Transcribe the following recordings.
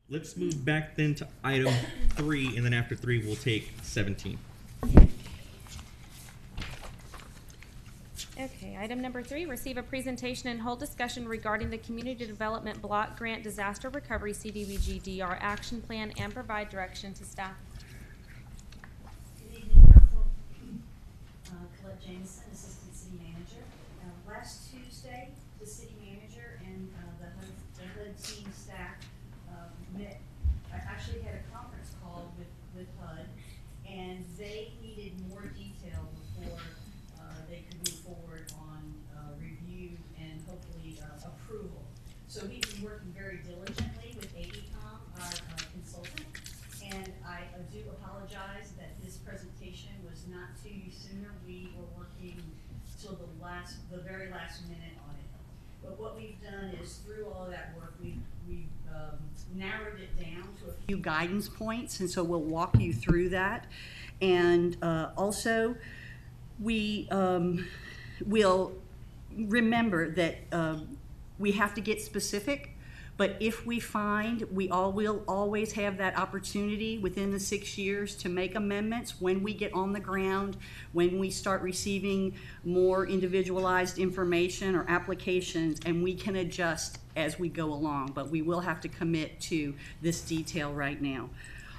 Let's move back then to item 3, and then after 3 we'll take 17. Okay, item number 3, receive a presentation and hold discussion regarding the Community Development Block Grant Disaster Recovery CDBG-DR Action Plan and provide direction to staff. Good evening, Council. Colette Jameson, Assistant City Manager. Last Tuesday, the City Manager and the HUD team staff met. I actually had a conference call with HUD, and they needed more detail before they could move forward on review and hopefully approval. So we've been working very diligently with AECOM, our consultant, and I do apologize that this presentation was not to you sooner. We were working till the very last minute on it. But what we've done is, through all of that work, we've narrowed it down to a few guidance points, and so we'll walk you through that. And also, we will remember that we have to get specific, but if we find, will always have that opportunity within the 6 years to make amendments when we get on the ground, when we start receiving more individualized information or applications, and we can adjust as we go along, but we will have to commit to this detail right now.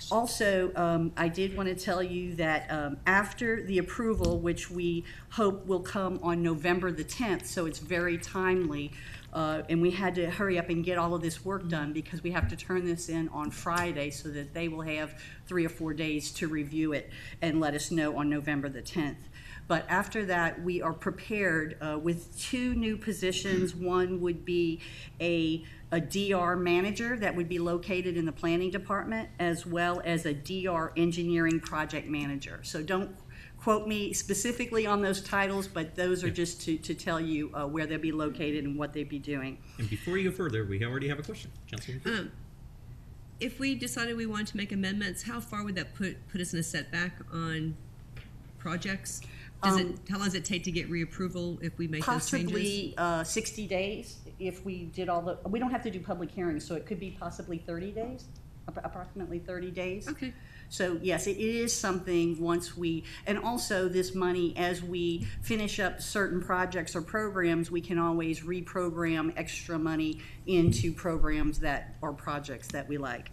Also, I did want to tell you that after the approval, which we hope will come on November the 10th, so it's very timely, and we had to hurry up and get all of this work done because we have to turn this in on Friday so that they will have 3 or 4 days to review it and let us know on November the 10th. But after that, we are prepared with 2 new positions. One would be a DR manager that would be located in the planning department, as well as a DR engineering project manager. So don't quote me specifically on those titles, but those are just to tell you where they'll be located and what they'll be doing. And before you go further, we already have a question. Councilman. If we decided we wanted to make amendments, how far would that put us in a setback on projects? How long does it take to get reapproval if we make those changes? Possibly 60 days if we did we don't have to do public hearings, so it could be possibly 30 days, approximately 30 days. Okay. So yes, it is something once and also this money, as we finish up certain projects or programs, we can always reprogram extra money into programs or projects that we like.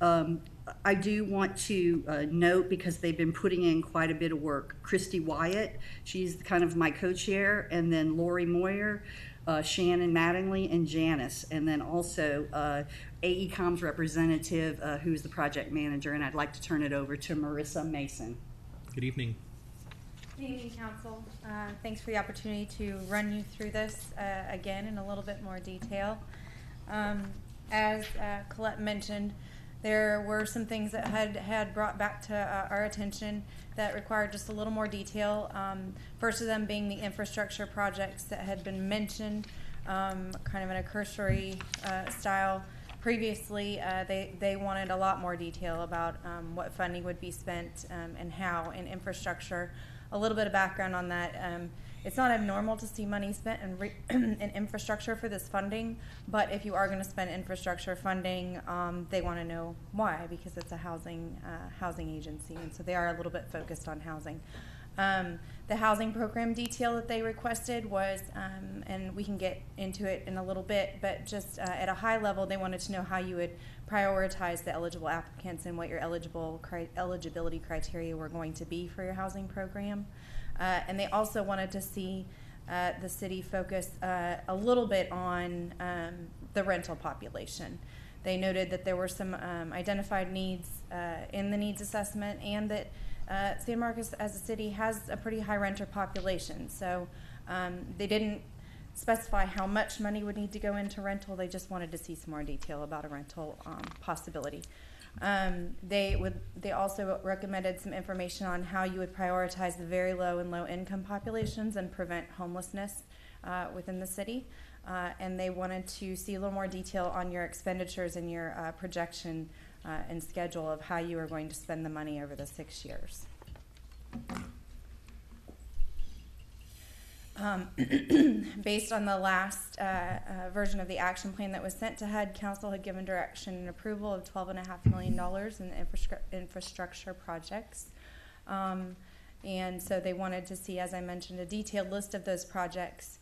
Mm-hmm. I do want to note, because they've been putting in quite a bit of work, Christy Wyatt, she's kind of my co-chair, and then Lori Moyer, Shannon Mattingly, and Janice, and then also AECOM's representative, who's the project manager, and I'd like to turn it over to Marissa Mason. Good evening. Good evening, Council. Thanks for the opportunity to run you through this again in a little bit more detail. As Colette mentioned, there were some things that had brought back to our attention that required just a little more detail. First of them being the infrastructure projects that had been mentioned, kind of in a cursory style. Previously, they wanted a lot more detail about what funding would be spent and how in infrastructure. A little bit of background on that. It's not abnormal to see money spent in infrastructure for this funding, but if you are going to spend infrastructure funding, they want to know why, because it's a housing agency, and so they are a little bit focused on housing. The housing program detail that they requested was, and we can get into it in a little bit, but just at a high level, they wanted to know how you would prioritize the eligible applicants and what your eligibility criteria were going to be for your housing program. And they also wanted to see the city focus a little bit on the rental population. They noted that there were some identified needs in the needs assessment, and that San Marcos as a city has a pretty high renter population. So they didn't specify how much money would need to go into rental. They just wanted to see some more detail about a rental possibility. They also recommended some information on how you would prioritize the very low and low income populations and prevent homelessness within the city. And they wanted to see a little more detail on your expenditures and your projection and schedule of how you are going to spend the money over the 6 years. Based on the last version of the action plan that was sent to HUD, Council had given direction and approval of $12.5 million in infrastructure projects. And so they wanted to see, as I mentioned, a detailed list of those projects.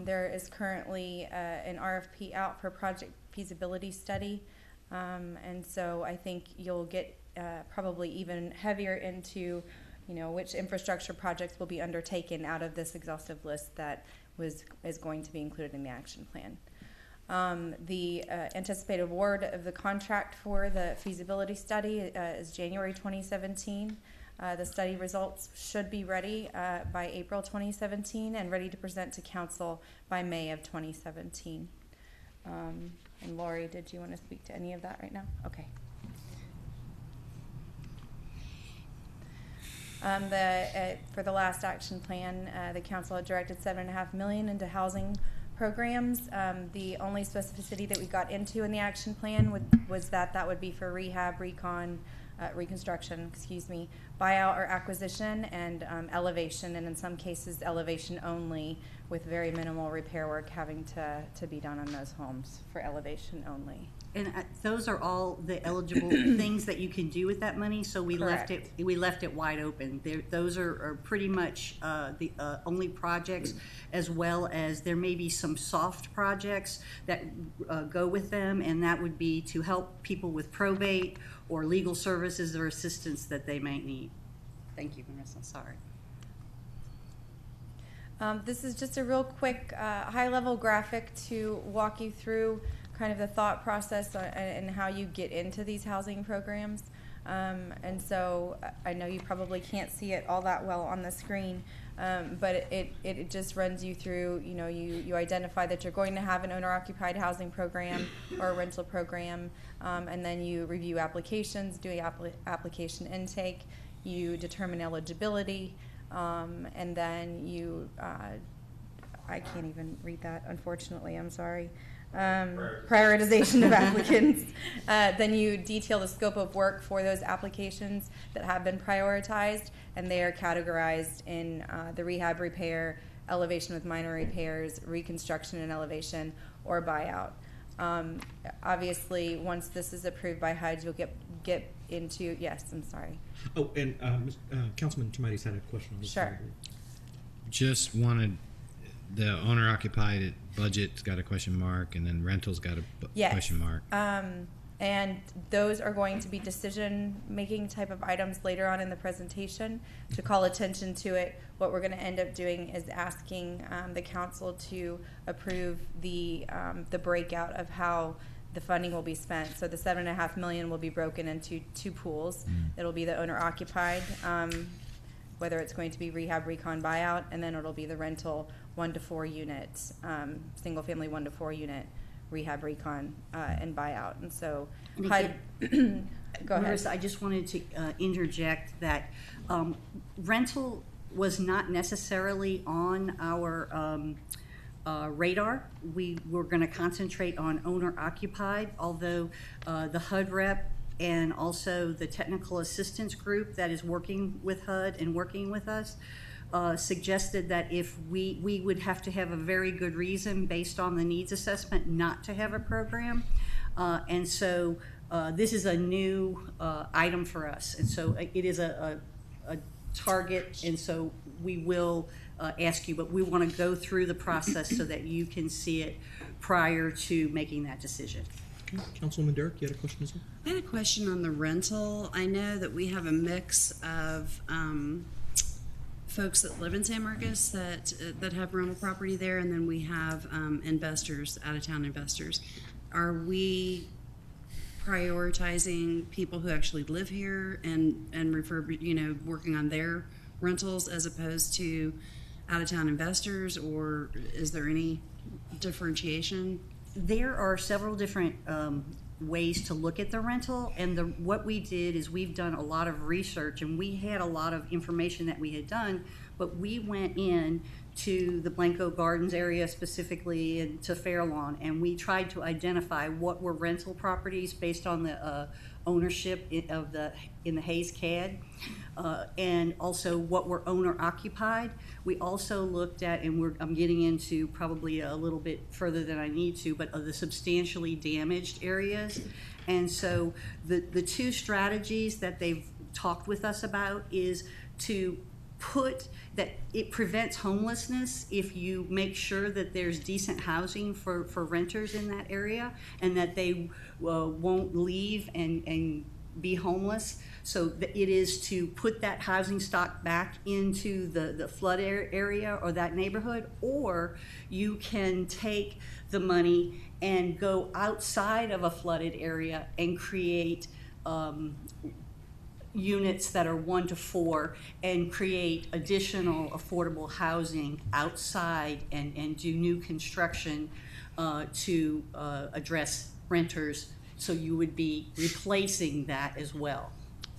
There is currently an RFP out for project feasibility study. And so I think you'll get probably even heavier into which infrastructure projects will be undertaken out of this exhaustive list that is going to be included in the action plan. The anticipated award of the contract for the feasibility study is January 2017. The study results should be ready by April 2017 and ready to present to council by May of 2017. And Lori, did you want to speak to any of that right now? Okay. For the last action plan, the council had directed $7.5 million into housing programs. The only specificity that we got into in the action plan was that would be for rehab, reconstruction, buyout or acquisition, and elevation, and in some cases elevation only, with very minimal repair work having to be done on those homes for elevation only. And those are all the eligible things that you can do with that money. So we Correct. left it wide open. Those are pretty much the only projects, as well as there may be some soft projects that go with them, and that would be to help people with probate or legal services or assistance that they might need. Thank you, Marissa. Sorry. This is just a real quick high-level graphic to walk you through kind of the thought process and how you get into these housing programs. And so I know you probably can't see it all that well on the screen, but it just runs you through, you identify that you're going to have an owner-occupied housing program or a rental program, and then you review applications, do application intake, you determine eligibility, and then you, I can't even read that, unfortunately, I'm sorry. Prioritization of applicants. Then you detail the scope of work for those applications that have been prioritized, and they are categorized in the rehab, repair, elevation with minor repairs, reconstruction and elevation, or buyout. Obviously, once this is approved by HUD, you'll get into, yes, I'm sorry. Oh, and Councilman Tomaitis had a question on this. Sure. Just wanted, the owner-occupied budget's got a question mark, and then rental's got a Yes. question mark. And those are going to be decision-making type of items later on in the presentation. To call attention to it, what we're going to end up doing is asking the council to approve the breakout of how the funding will be spent. So the $7.5 million will be broken into two pools. It'll be the owner-occupied, whether it's going to be rehab, recon, buyout, and then it'll be the rental 1 to 4 units, single-family 1 to 4 unit rehab, recon, and buyout. And so, And HUD, go ahead. Marissa, I just wanted to interject that rental was not necessarily on our radar. We were going to concentrate on owner-occupied, although the HUD rep and also the technical assistance group that is working with HUD and working with us suggested that if we would have to have a very good reason based on the needs assessment not to have a program. And so this is a new item for us. And so it is a target, and so we will ask you, but we want to go through the process so that you can see it prior to making that decision. Councilwoman Derrick, you had a question as well? I had a question on the rental. I know that we have a mix of folks that live in San Marcos that have rental property there, and then we have investors, out-of-town investors. Are we prioritizing people who actually live here and working on their rentals as opposed to out-of-town investors, or is there any differentiation? There are several different ways to look at the rental, and what we did is we've done a lot of research, and we had a lot of information that we had done, but we went in to the Blanco Gardens area specifically and to Fairlawn, and we tried to identify what were rental properties based on the ownership in the Hayes CAD, and also what were owner occupied. We also looked at, and I'm getting into probably a little bit further than I need to, but of the substantially damaged areas. And so the two strategies that they've talked with us about is to put that it prevents homelessness if you make sure that there's decent housing for renters in that area, and that they won't leave and be homeless. So it is to put that housing stock back into the flood area or that neighborhood, or you can take the money and go outside of a flooded area and create units that are 1 to 4 and create additional affordable housing outside and do new construction to address renters. So you would be replacing that as well.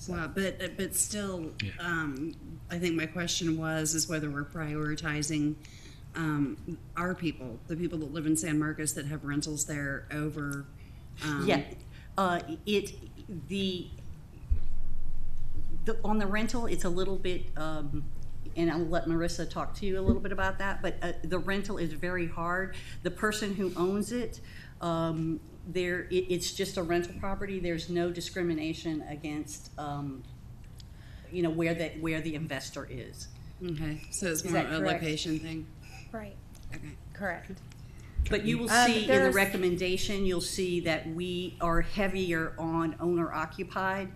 Wow, but still, I think my question is whether we're prioritizing our people, the people that live in San Marcos that have rentals there over. On the rental, it's a little bit, and I'll let Marissa talk to you a little bit about that, but the rental is very hard. The person who owns it, it's just a rental property. There's no discrimination against, where the investor is. Okay, so it's Is more that a correct? location thing. Right. Okay. Correct. But you will see in the there's- recommendation, you'll see that we are heavier on owner occupied,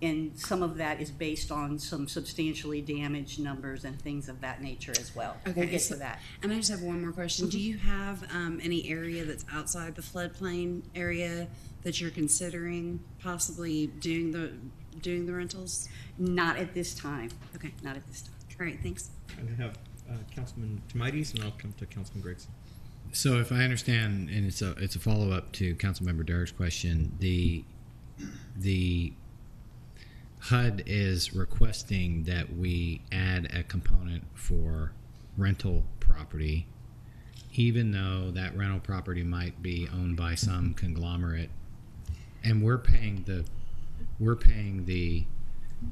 and some of that is based on some substantially damaged numbers and things of that nature as well. Okay, We'll get so- to that. And I just have one more question. Do you have any area that's outside the floodplain area that you're considering possibly doing the rentals? Not at this time. Okay. Not at this time. All right, thanks. I'm going to have Councilman Tomides, and I'll come to Councilman Gregson. So if I understand, and it's a follow up to Councilmember Durr's question, the HUD is requesting that we add a component for rental property, even though that rental property might be owned by some conglomerate, and we're paying the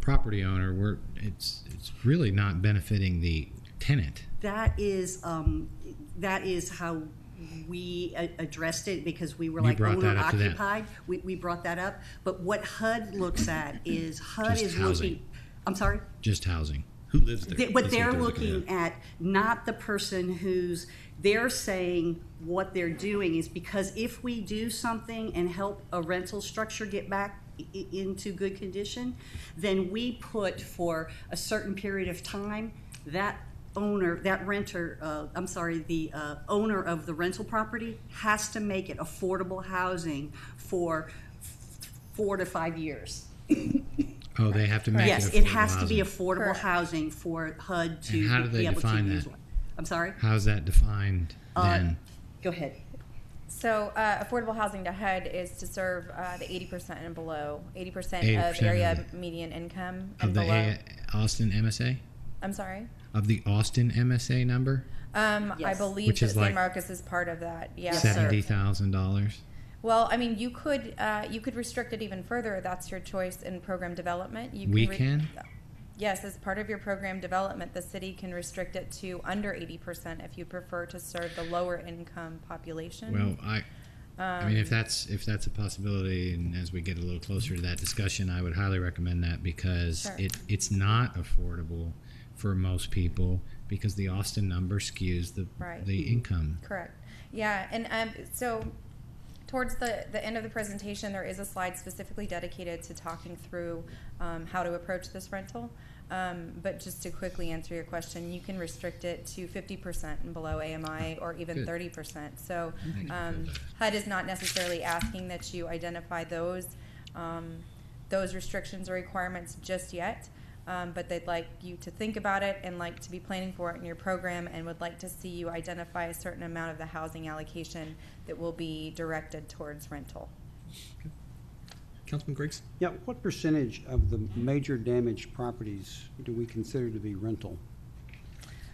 property owner. It's really not benefiting the tenant. That is how we addressed it, because we were You like brought that owner up to them. occupied. We brought that up. But what HUD looks at is Just is housing. looking. I'm sorry. Just housing. Who lives there? But That's they're what looking at not the person they're saying what they're doing is, because if we do something and help a rental structure get back into good condition, then we put for a certain period of time the owner of the rental property has to make it affordable housing for 4 to 5 years. Oh, they have to make Yes, it it affordable has to be housing. affordable Correct. housing for HUD to And how do they be able to define use that? one. I'm sorry? How's that defined then? Go ahead. So affordable housing to HUD is to serve the 80% and below, 80% 80% of area of median income Of and the below. Austin MSA? I'm sorry. Of the Austin MSA number? I Yes. believe Which that is San like Marcos is part of that. Yeah. Yes, sir. $70,000? Well, I mean, you could restrict it even further. That's your choice in program development. We can? Yes, as part of your program development, the city can restrict it to under 80% if you prefer to serve the lower income population. Well, I mean, if that's a possibility, and as we get a little closer to that discussion, I would highly recommend that, because Sure. it's not affordable for most people, because the Austin number skews Right. the income. Correct. Yeah, and so towards the end of the presentation, there is a slide specifically dedicated to talking through how to approach this rental. But just to quickly answer your question, you can restrict it to 50% and below AMI, or even Good. 30%. So Thank you. HUD is not necessarily asking that you identify those restrictions or requirements just yet. But they'd like you to think about it and like to be planning for it in your program, and would like to see you identify a certain amount of the housing allocation that will be directed towards rental. Councilman Gregson? Yeah, what percentage of the major damaged properties do we consider to be rental?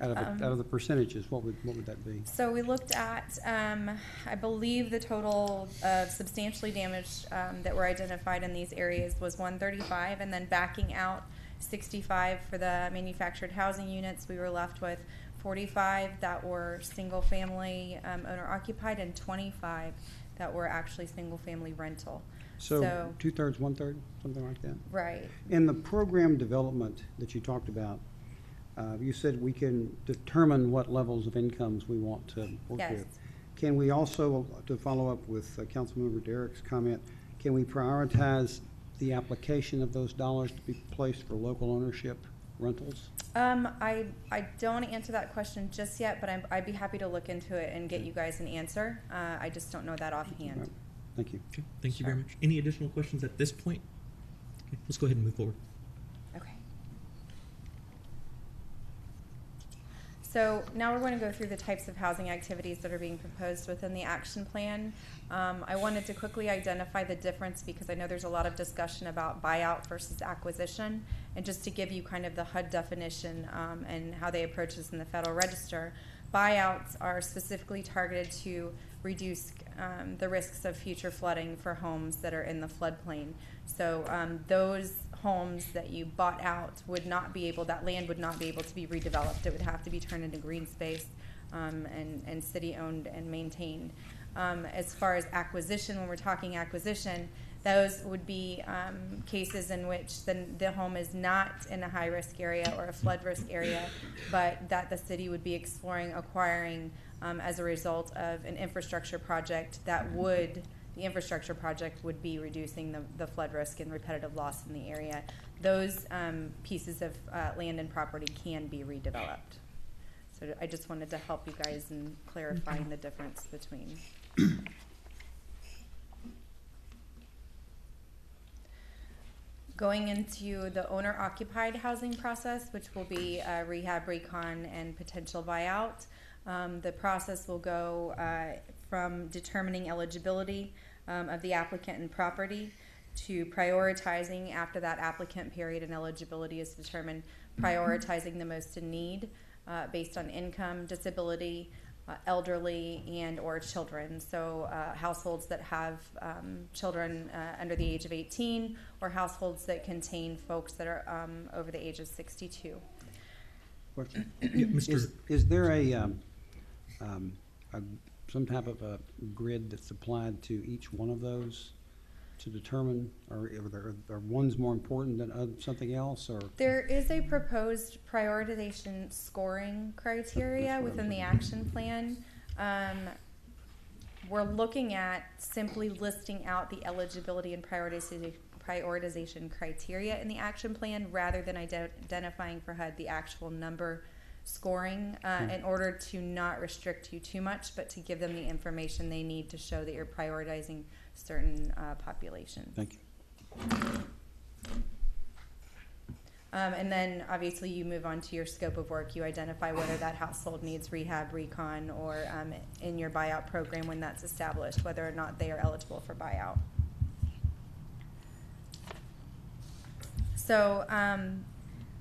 Out of the percentages, what would that be? So we looked at, I believe the total of substantially damaged that were identified in these areas was 135, and then backing out 65 for the manufactured housing units, we were left with 45 that were single-family owner-occupied and 25 that were actually single-family rental. So 2/3, 1/3, something like that? Right. In the program development that you talked about, you said we can determine what levels of incomes we want to work Yes. with. Can we also, to follow up with Councilmember Derek's comment, can we prioritize the application of those dollars to be placed for local ownership rentals? I don't want to answer that question just yet, but I'd be happy to look into it and get you guys an answer. I just don't know that offhand. Right. Thank you. Okay, thank you very Sure. much. Any additional questions at this point? Okay, let's go ahead and move forward. Okay. So now we're going to go through the types of housing activities that are being proposed within the action plan. I wanted to quickly identify the difference because I know there's a lot of discussion about buyout versus acquisition, and just to give you kind of the HUD definition and how they approach this in the Federal Register. Buyouts are specifically targeted to reduce the risks of future flooding for homes that are in the floodplain. So those homes that you bought out would not be able, that land would not be able to be redeveloped. It would have to be turned into green space and city owned and maintained. As far as acquisition, when we're talking acquisition, those would be cases in which the home is not in a high risk area or a flood risk area, but that the city would be exploring acquiring as a result of an infrastructure project that would, the infrastructure project would be reducing the flood risk and repetitive loss in the area. Those pieces of land and property can be redeveloped. So I just wanted to help you guys in clarifying the difference between. Going into the owner-occupied housing process, which will be rehab, recon, and potential buyout. The process will go from determining eligibility of the applicant and property to prioritizing after that applicant period and eligibility is determined, prioritizing the most in need based on income, disability, elderly, and or children. So households that have children under the age of 18 or households that contain folks that are over the age of 62. Question. Yeah, Mr. Is there some type of a grid that's applied to each one of those to determine, or are ones more important than something else, or? There is a proposed prioritization scoring criteria within the action plan. We're looking at simply listing out the eligibility and prioritization criteria in the action plan rather than identifying for HUD the actual number scoring in order to not restrict you too much, but to give them the information they need to show that you're prioritizing certain populations. Thank you. And then obviously you move on to your scope of work. You identify whether that household needs rehab, recon, or in your buyout program when that's established, whether or not they are eligible for buyout. So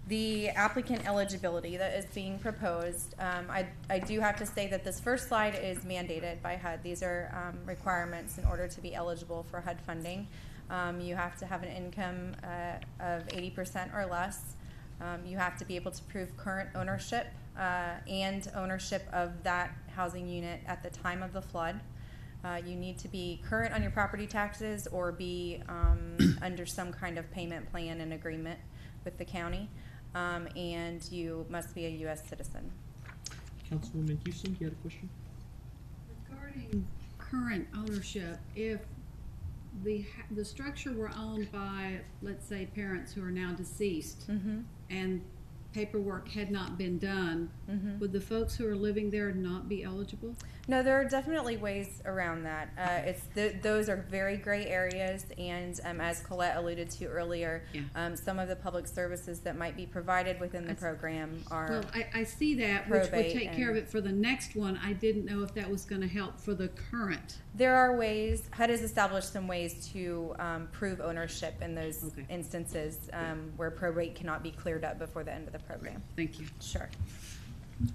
the applicant eligibility that is being proposed, I do have to say that this first slide is mandated by HUD. These are requirements in order to be eligible for HUD funding. You have to have an income of 80% or less. You have to be able to prove current ownership and ownership of that housing unit at the time of the flood. You need to be current on your property taxes or be under some kind of payment plan and agreement with the county. And you must be a U.S. citizen. Councilwoman Houston, you had a question? Regarding current ownership, if the structure were owned by, let's say, parents who are now deceased, and paperwork had not been done, would the folks who are living there not be eligible? No, there are definitely ways around that. Those are very gray areas, and as Colette alluded to earlier, some of the public services that might be provided within the program are Well, I see that, which would take care of it for the next one. I didn't know if that was going to help for the current. There are ways, HUD has established some ways to prove ownership in those instances where probate cannot be cleared up before the end of the program. Thank you. Sure.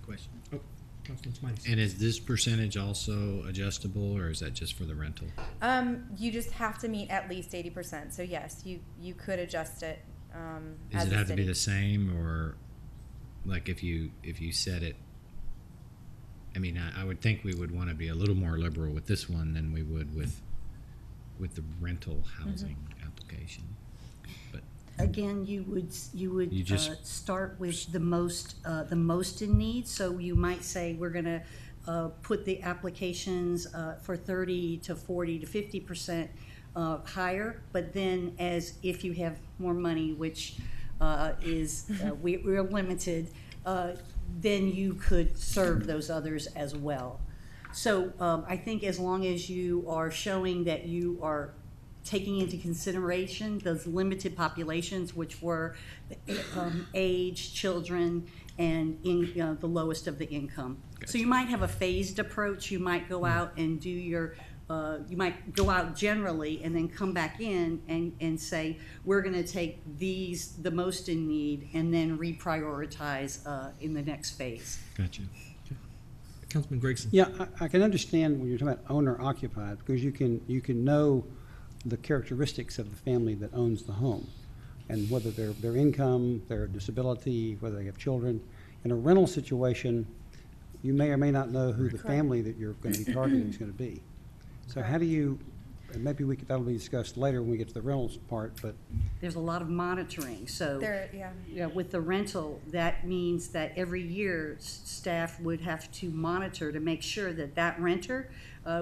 Question. Oh, Councilman Smites. And is this percentage also adjustable, or is that just for the rental? You just have to meet at least 80%. So yes, you could adjust it. Does as it a have to be city. the same, or like if you set it? I mean, I would think we would want to be a little more liberal with this one than we would with the rental housing application. But Again, you would You just- start with the most in need. So you might say we're going to put the applications for 30 to 40 to 50% higher. But then, as if you have more money, which is we're limited, then you could serve those others as well. So I think as long as you are showing that you are taking into consideration those limited populations, which were age, children, and the lowest of the income. Gotcha. So you might have a phased approach. You might go out and do you might go out generally and then come back in and say, we're going to take the most in need, and then reprioritize in the next phase. gotcha. Councilman Gregson. Yeah, I can understand when you're talking about owner occupied, because you can know the characteristics of the family that owns the home, and whether their income, their disability, whether they have children. In a rental situation, you may or may not know who the family that you're going to be targeting is going to be. So how do you, and maybe that'll be discussed later when we get to the rentals part, but There's a lot of monitoring. So Yeah. with the rental, that means that every year staff would have to monitor to make sure that that renter,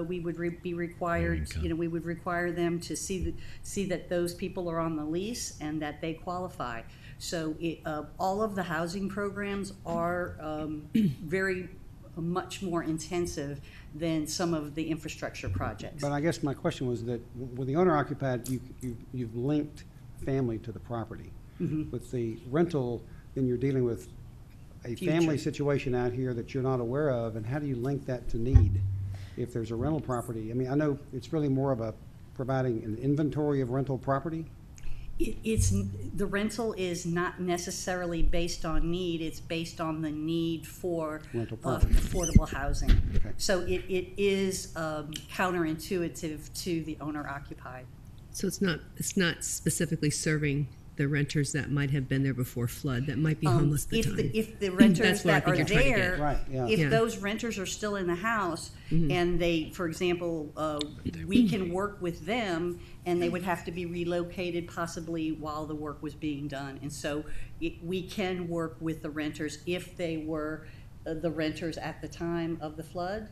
we would be required, income. we would require them to see that those people are on the lease and that they qualify. So all of the housing programs are very much more intensive than some of the infrastructure projects. I guess my question was that with the owner occupied, you've linked family to the property. Mhm. With the rental, then you're dealing with a family situation out here that you're not aware of, and how do you link that to need? If there's a rental property, I mean, I know it's really more of a providing an inventory of rental property. The rental is not necessarily based on need, it's based on the need for Rental property. affordable housing. Okay. So it is counterintuitive to the owner occupied. So it's not specifically serving the renters that might have been there before flood, that might be homeless at the time. If the renters That's what I that think are you're trying to get. there, Right, yeah. if Yeah. those renters are still in the house, Mhm. and they, for example, we can work with them, and they would have to be relocated possibly while the work was being done. And so we can work with the renters if they were the renters at the time of the flood.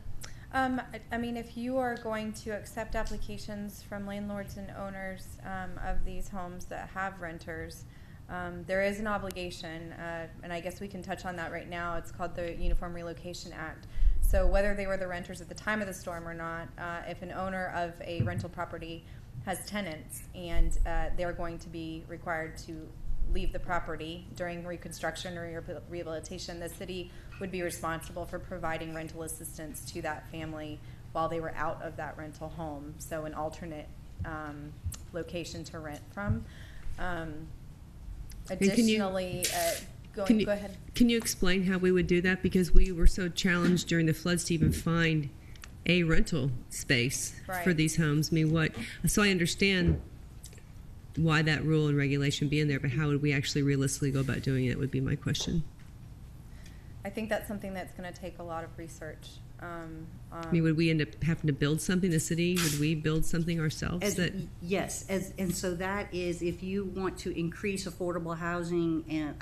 I mean, if you are going to accept applications from landlords and owners of these homes that have renters, there is an obligation, and I guess we can touch on that right now. It's called the Uniform Relocation Act. So whether they were the renters at the time of the storm or not, if an owner of a rental property has tenants and they're going to be required to leave the property during reconstruction or rehabilitation, the city would be responsible for providing rental assistance to that family while they were out of that rental home. So an alternate location to rent from. Additionally, go ahead. Can you explain how we would do that? Because we were so challenged during the floods to even find a rental space for Right. these homes. I mean, so I understand why that rule and regulation be in there, but how would we actually realistically go about doing it would be my question. I think that's something that's going to take a lot of research. I mean, would we end up having to build something, the city? Would we build something ourselves? Yes, and so that is if you want to increase affordable housing, and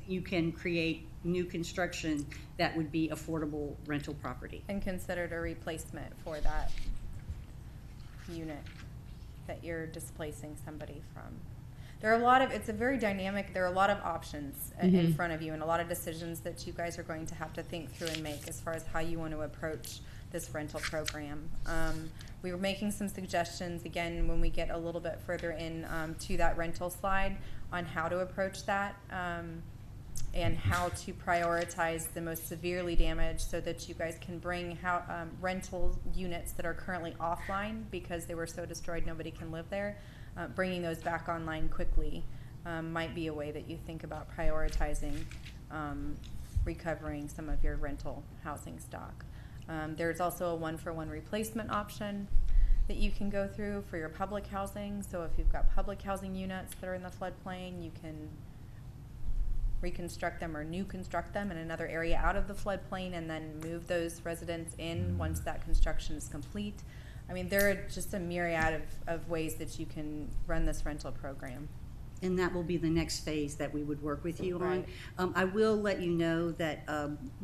you can create new construction that would be affordable rental property. And considered a replacement for that unit that you're displacing somebody from. There are it's a very dynamic, there are a lot of options in front of you, and a lot of decisions that you guys are going to have to think through and make as far as how you want to approach this rental program. We were making some suggestions, again, when we get a little bit further in to that rental slide on how to approach that and how to prioritize the most severely damaged so that you guys can bring rental units that are currently offline because they were so destroyed nobody can live there. Bringing those back online quickly might be a way that you think about prioritizing recovering some of your rental housing stock. There's also a 1-for-1 replacement option that you can go through for your public housing. So if you've got public housing units that are in the floodplain, you can reconstruct them or new construct them in another area out of the floodplain and then move those residents in once that construction is complete. I mean, there are just a myriad of ways that you can run this rental program. And that will be the next phase that we would work with you Right. on. I will let you know that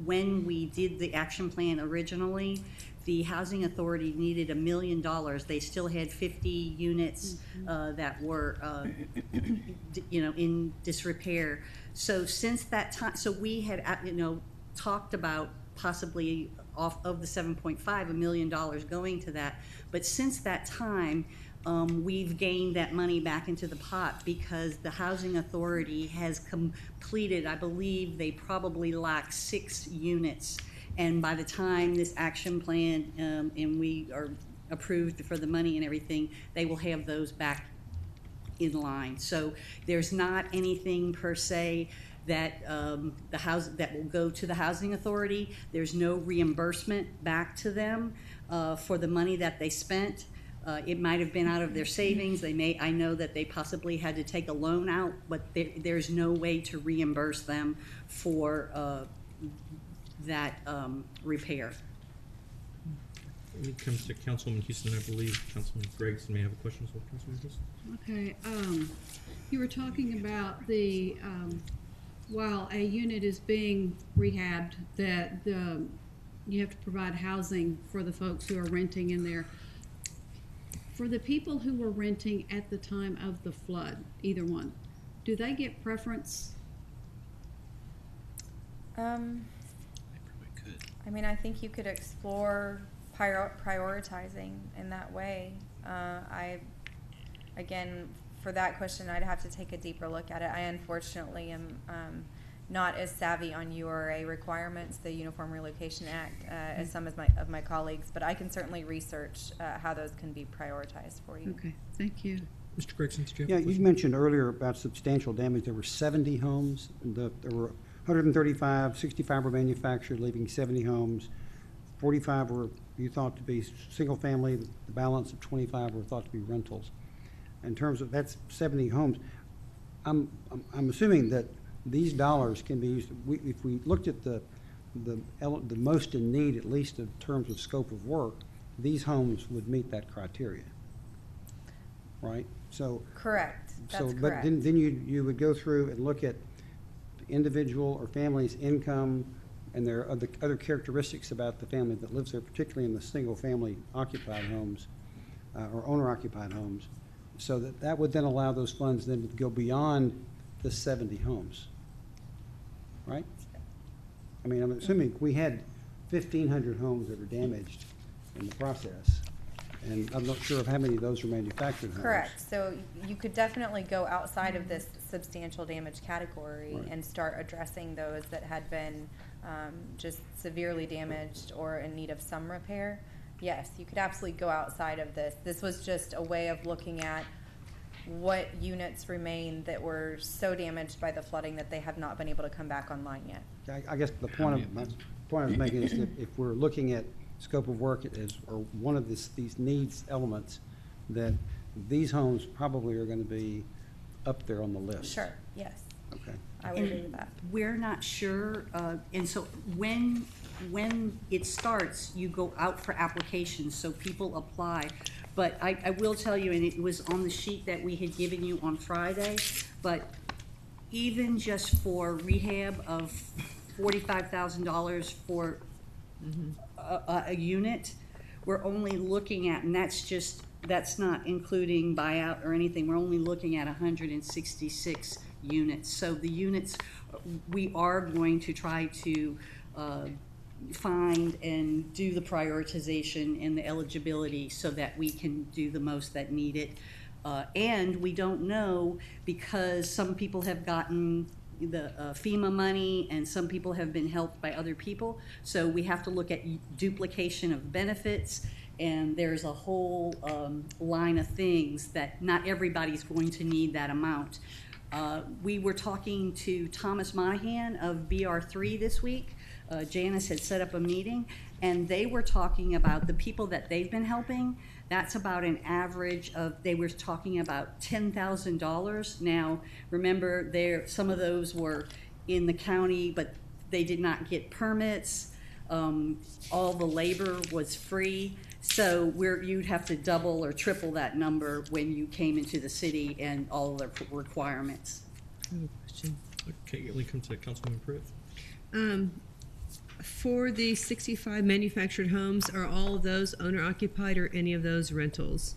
when we did the action plan originally, the Housing Authority needed $1 million. They still had 50 units that were, in disrepair. So since that time, so we had, talked about possibly off of the 7.5, $1 million going to that. But since that time, we've gained that money back into the pot because the Housing Authority has completed, I believe they probably lack 6 units. And by the time this action plan and we are approved for the money and everything, they will have those back in line. So there's not anything per se that that will go to the Housing Authority. There's no reimbursement back to them for the money that they spent. It might have been out of their savings. I know that they possibly had to take a loan out, but there's no way to reimburse them for that repair. When it comes to Councilwoman Houston, I believe Councilman Gregson may have a question for Councilman Houston. Okay, you were talking about the, while a unit is being rehabbed, that you have to provide housing for the folks who are renting in there. For the people who were renting at the time of the flood, either one, do they get preference? I mean, I think you could explore prioritizing in that way. Again, for that question, I'd have to take a deeper look at it. I unfortunately am not as savvy on URA requirements, the Uniform Relocation Act, as some of my colleagues, but I can certainly research how those can be prioritized for you. Okay, thank you. Mr. Gregson, did you have Yeah, a you question? mentioned earlier about substantial damage. There were 70 homes. There were 135, 65 were manufactured, leaving 70 homes. 45 were you thought to be single family. The balance of 25 were thought to be rentals. In terms of that's 70 homes, I'm assuming that these dollars can be used. If we looked at the most in need, at least in terms of scope of work, these homes would meet that criteria, right? So Correct. That's but correct. then you would go through and look at the individual or family's income and there are other characteristics about the family that lives there, particularly in the single family occupied homes or owner occupied homes, so that would then allow those funds then to go beyond the 70 homes, right? I mean, I'm assuming we had 1,500 homes that were damaged in the process, and I'm not sure of how many of those were manufactured homes. Correct. So you could definitely go outside of this substantial damage category Right. and start addressing those that had been just severely damaged or in need of some repair. Yes, you could absolutely go outside of this. This was just a way of looking at what units remain that were so damaged by the flooding that they have not been able to come back online yet. I guess the point I was making is that if we're looking at scope of work as or one of these needs elements, that these homes probably are going to be up there on the list. Sure, yes, Okay. I would agree with that. We're not sure, and so when it starts, you go out for applications, so people apply. But I will tell you, and it was on the sheet that we had given you on Friday, but even just for rehab of $45,000 for a unit, we're only looking at, and that's not including buyout or anything, we're only looking at 166 units. So the units, we are going to try to find and do the prioritization and the eligibility so that we can do the most that need it. And we don't know, because some people have gotten the FEMA money and some people have been helped by other people. So we have to look at duplication of benefits, and there's a whole line of things that not everybody's going to need that amount. We were talking to Thomas Monahan of BR3 this week. Janice had set up a meeting, and they were talking about the people that they've been helping. That's about an average of, they were talking about $10,000. Now, remember, some of those were in the county, but they did not get permits. All the labor was free. So you'd have to double or triple that number when you came into the city and all the requirements. I have a question. Okay, we come to Councilwoman Pruitt. For the 65 manufactured homes, are all of those owner occupied or any of those rentals?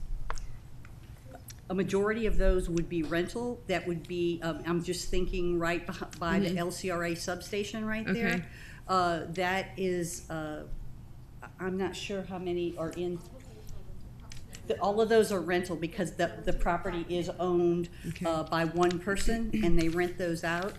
A majority of those would be rental. That would be, I'm just thinking right by the LCRA substation right there. Okay. That is, I'm not sure how many are in. All of those are rental because the property is owned by one person and they rent those out.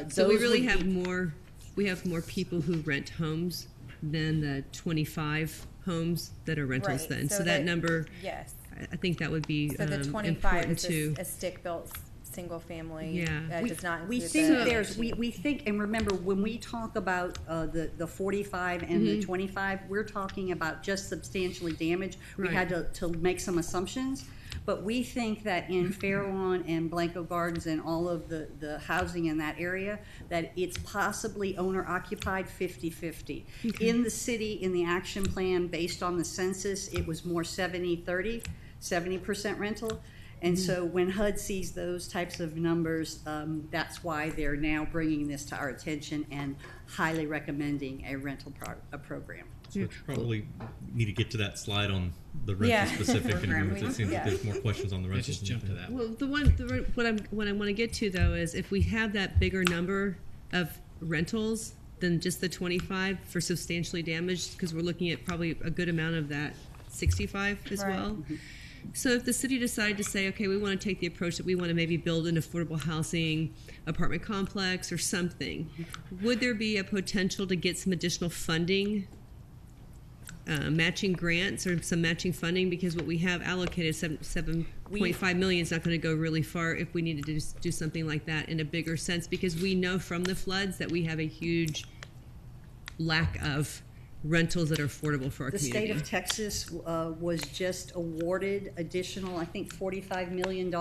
So we really have more. We have more people who rent homes than the 25 homes that are rentals. Right. Then, so that number. Yes. I think that would be So the 25 important is too. a stick-built single family. Yeah. That does not We include think the there's, we think, and remember, when we talk about the 45 and the 25, we're talking about just substantially damaged. We Right. had to make some assumptions, but we think that in Fairlawn and Blanco Gardens and all of the housing in that area, that it's possibly owner-occupied 50-50. In the city, in the action plan, based on the census, it was more 70-30, 70% rental. And so when HUD sees those types of numbers, that's why they're now bringing this to our attention and highly recommending a rental program. So we probably need to get to that slide on the rental specific agreements. It seems like there's more questions on the Let's rentals. just jump to that. Well, what I want to get to though is if we have that bigger number of rentals than just the 25 for substantially damaged, because we're looking at probably a good amount of that 65 as Right. well. So if the city decided to say, okay, we want to take the approach that we want to maybe build an affordable housing apartment complex or something, would there be a potential to get some additional funding, matching grants or some matching funding? Because what we have allocated, 7.5 million, is not going to go really far if we needed to do something like that in a bigger sense, because we know from the floods that we have a huge lack of rentals that are affordable for our The community. state of Texas was just awarded additional, I think, $45 million,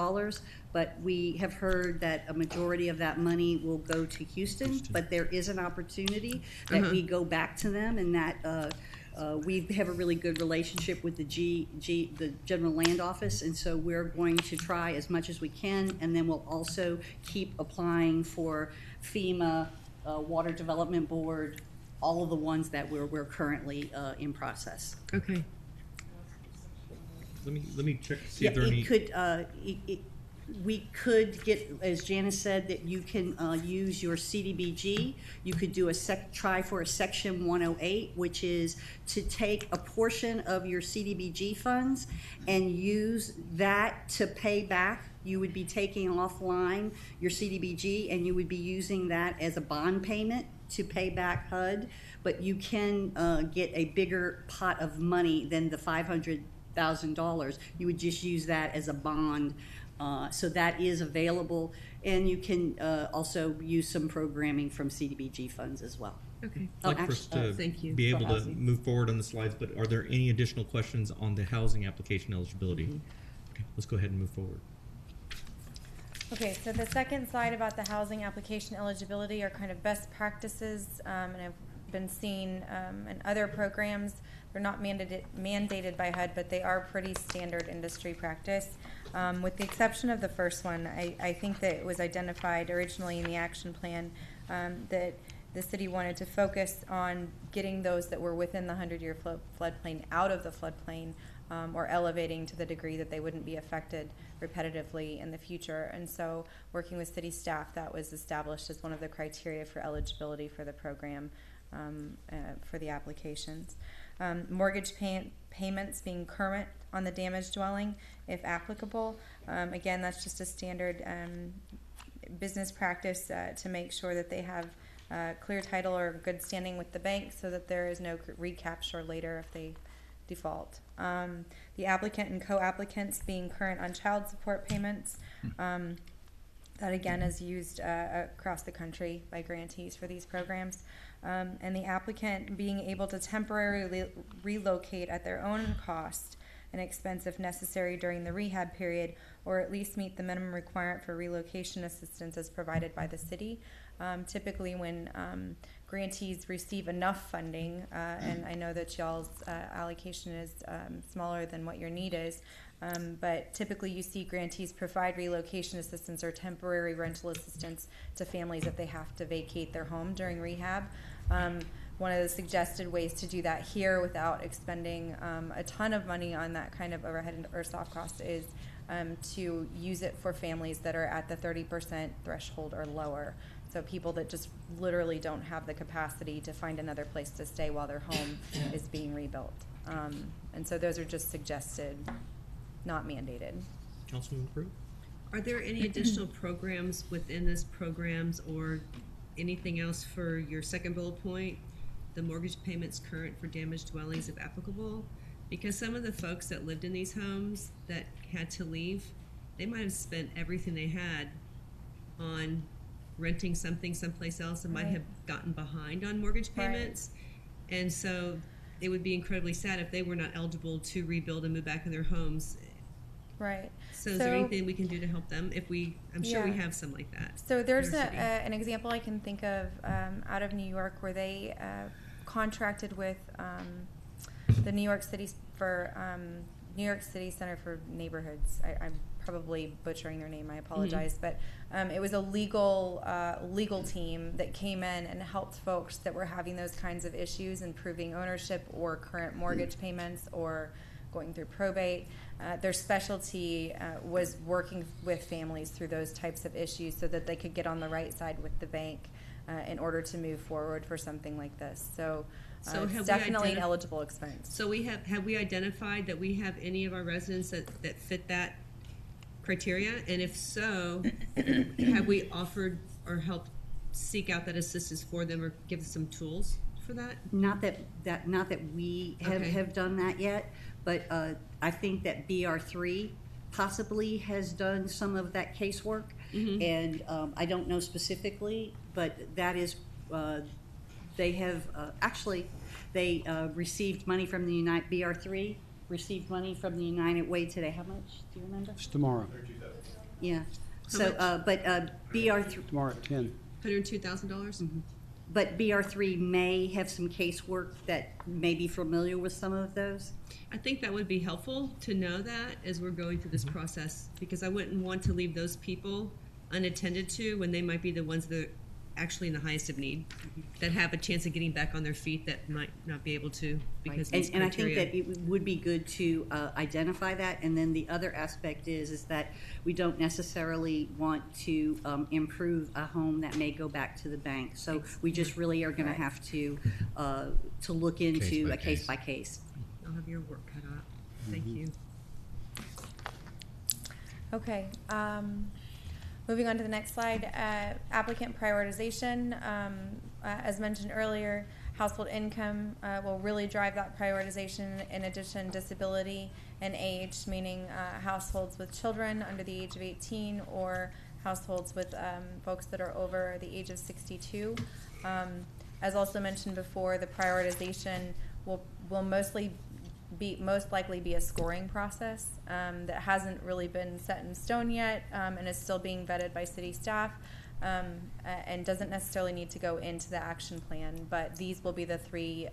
but we have heard that a majority of that money will go to Houston, but there is an opportunity that we go back to them, and that we have a really good relationship with the General Land Office, and so we're going to try as much as we can, and then we'll also keep applying for FEMA, Water Development Board, all of the ones that we're currently in process. Okay. Let me check to see if there are any. We could get, as Janice said, that you can use your CDBG. You could do try for a Section 108, which is to take a portion of your CDBG funds and use that to pay back. You would be taking offline your CDBG and you would be using that as a bond payment to pay back HUD, but you can get a bigger pot of money than the $500,000. You would just use that as a bond. So that is available, and you can also use some programming from CDBG funds as well. Okay. I'd like for us to thank you. be able For to housing. move forward on the slides, but are there any additional questions on the housing application eligibility? Okay, let's go ahead and move forward. Okay, so the second slide about the housing application eligibility are kind of best practices, and I've been seeing in other programs. They're not mandated by HUD, but they are pretty standard industry practice. With the exception of the first one, I think that it was identified originally in the action plan that the city wanted to focus on getting those that were within the 100-year floodplain out of the floodplain, or elevating to the degree that they wouldn't be affected repetitively in the future. And so working with city staff, that was established as one of the criteria for eligibility for the program, for the applications. Mortgage payments being current on the damaged dwelling, if applicable. Again, that's just a standard business practice to make sure that they have clear title or good standing with the bank so that there is no recapture later if they default. The applicant and co-applicants being current on child support payments. that again is used across the country by grantees for these programs. And the applicant being able to temporarily relocate at their own cost and expense if necessary during the rehab period, or at least meet the minimum requirement for relocation assistance as provided by the city. Typically when grantees receive enough funding, and I know that y'all's allocation is smaller than what your need is, but typically you see grantees provide relocation assistance or temporary rental assistance to families if they have to vacate their home during rehab. One of the suggested ways to do that here without expending a ton of money on that kind of overhead or soft cost is to use it for families that are at the 30% threshold or lower. So people that just literally don't have the capacity to find another place to stay while their home is being rebuilt. And so those are just suggested, not mandated. Councilman Brew? Are there any additional programs within this programs or anything else for your second bullet point? The mortgage payments current for damaged dwellings if applicable? Because some of the folks that lived in these homes that had to leave, they might have spent everything they had on renting something someplace else and might have gotten behind on mortgage payments. And so it would be incredibly sad if they were not eligible to rebuild and move back in their homes. Right. So is there anything we can do to help them? I'm sure we have some like that. So there's in our city. an example I can think of out of New York where they contracted with the New York City Center for Neighborhoods. I'm probably butchering their name. I apologize, but it was a legal team that came in and helped folks that were having those kinds of issues, improving ownership or current mortgage payments or going through probate. Their specialty was working with families through those types of issues so that they could get on the right side with the bank in order to move forward for something like this. So it's definitely an eligible expense. So have we identified that we have any of our residents that fit that criteria? And if so, have we offered or helped seek out that assistance for them or give some tools for that? Not that we have done that yet, but I think that BR3 possibly has done some of that casework, and I don't know specifically, but that is they have they received money from the BR3 received money from the United Way today. How much? Do you remember? It's tomorrow. Yeah. So, but BR3 Tomorrow at 10. $102,000? But BR3 may have some casework that may be familiar with some of those. I think that would be helpful to know that as we're going through this process, because I wouldn't want to leave those people unattended to when they might be the ones that are actually in the highest of need, that have a chance of getting back on their feet that might not be able to because of these and I think criteria. that it would be good to identify that. And then the other aspect is that we don't necessarily want to improve a home that may go back to the bank. So we just really are going to have to look into a case by case. I'll have your work cut out. Thank you. Okay. Moving on to the next slide, applicant prioritization. As mentioned earlier, household income will really drive that prioritization. In addition, disability and age, meaning households with children under the age of 18 or households with folks that are over the age of 62. As also mentioned before, the prioritization will most likely be a scoring process that hasn't really been set in stone yet and is still being vetted by city staff and doesn't necessarily need to go into the action plan, but these will be the three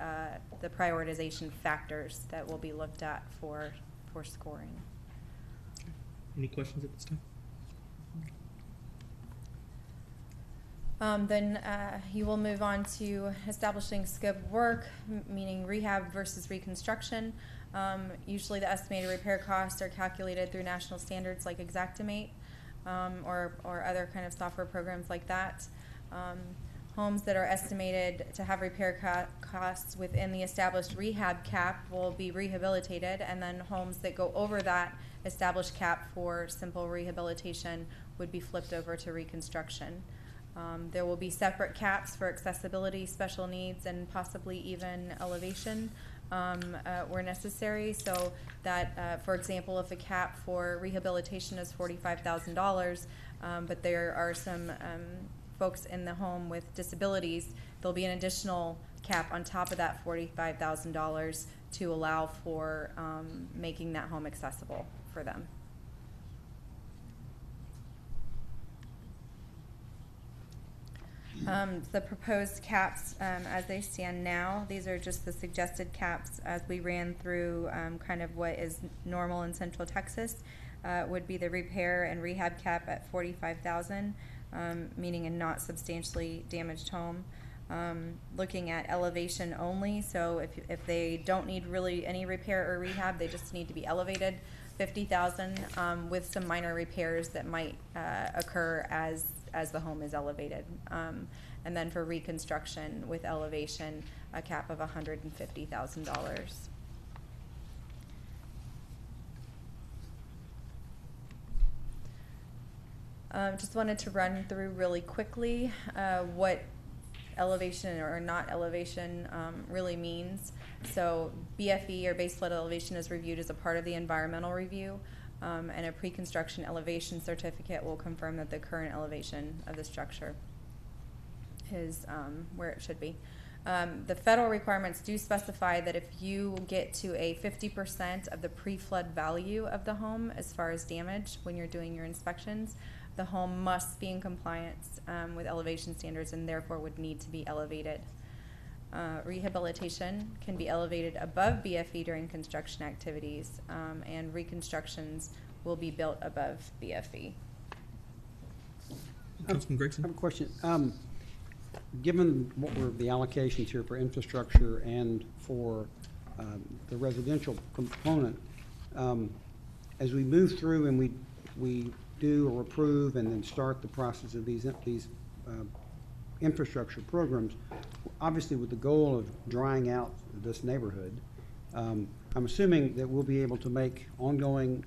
the prioritization factors that will be looked at for scoring. Any questions at this time? Then you will move on to establishing scope of work, meaning rehab versus reconstruction. Usually the estimated repair costs are calculated through national standards like Xactimate or other kind of software programs like that. Homes that are estimated to have repair costs within the established rehab cap will be rehabilitated, and then homes that go over that established cap for simple rehabilitation would be flipped over to reconstruction. There will be separate caps for accessibility, special needs, and possibly even elevation where necessary. So that, for example, if a cap for rehabilitation is $45,000, but there are some folks in the home with disabilities. There'll be an additional cap on top of that $45,000 to allow for making that home accessible for them. The proposed caps as they stand now, these are just the suggested caps as we ran through kind of what is normal in Central Texas, would be the repair and rehab cap at $45,000, meaning a not substantially damaged home. Looking at elevation only, so if they don't need really any repair or rehab, they just need to be elevated, $50,000, with some minor repairs that might occur as the home is elevated. And then for reconstruction with elevation, a cap of $150,000. Just wanted to run through really quickly what elevation or not elevation really means. So BFE, or base flood elevation, is reviewed as a part of the environmental review, and a pre-construction elevation certificate will confirm that the current elevation of the structure is where it should be. The federal requirements do specify that if you get to a 50% of the pre-flood value of the home as far as damage when you're doing your inspections, the home must be in compliance with elevation standards and therefore would need to be elevated. Rehabilitation can be elevated above BFE during construction activities, and reconstructions will be built above BFE. Councilman Gregson? I have a question. Given what were the allocations here for infrastructure and for the residential component, as we move through and we do or approve and then start the process of these infrastructure programs, obviously with the goal of drying out this neighborhood, I'm assuming that we'll be able to make ongoing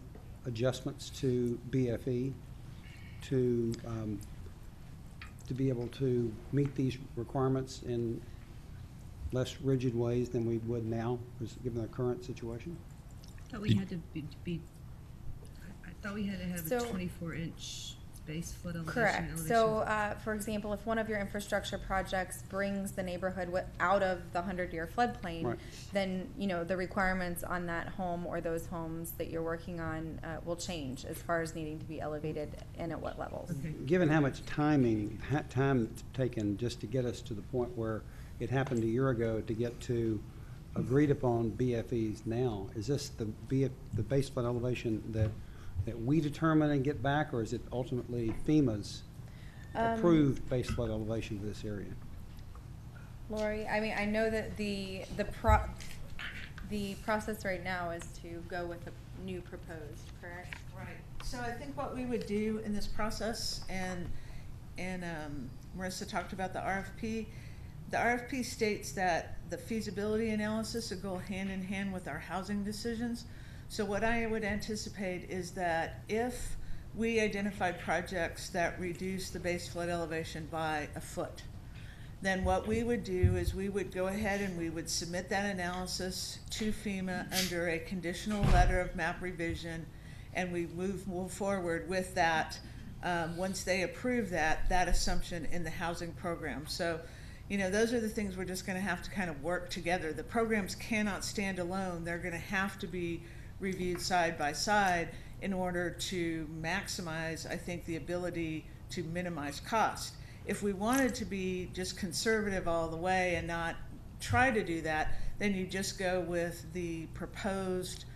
adjustments to BFE to be able to meet these requirements in less rigid ways than we would now, given the current situation? I thought we had to I thought we had to have So- a 24-inch base flood elevation. Correct. So, for example, if one of your infrastructure projects brings the neighborhood out of the 100-year floodplain, Right. then, the requirements on that home or those homes that you're working on will change as far as needing to be elevated and at what levels. Okay. Given how much time it's taken just to get us to the point where it happened a year ago to get to agreed upon BFEs now, is this the base flood elevation that we determine and get back, or is it ultimately FEMA's approved base flood elevation for this area? Lori, I know that the process right now is to go with the new proposed, correct? Right. So I think what we would do in this process, and Marissa talked about the RFP. The RFP states that the feasibility analysis would go hand in hand with our housing decisions. So what I would anticipate is that if we identified projects that reduce the base flood elevation by a foot, then what we would do is we would go ahead and we would submit that analysis to FEMA under a conditional letter of map revision, and we move forward with that once they approve that assumption in the housing program. So, those are the things we're just going to have to kind of work together. The programs cannot stand alone. They're going to have to be reviewed side by side in order to maximize, I think, the ability to minimize cost. If we wanted to be just conservative all the way and not try to do that, then you just go with the proposed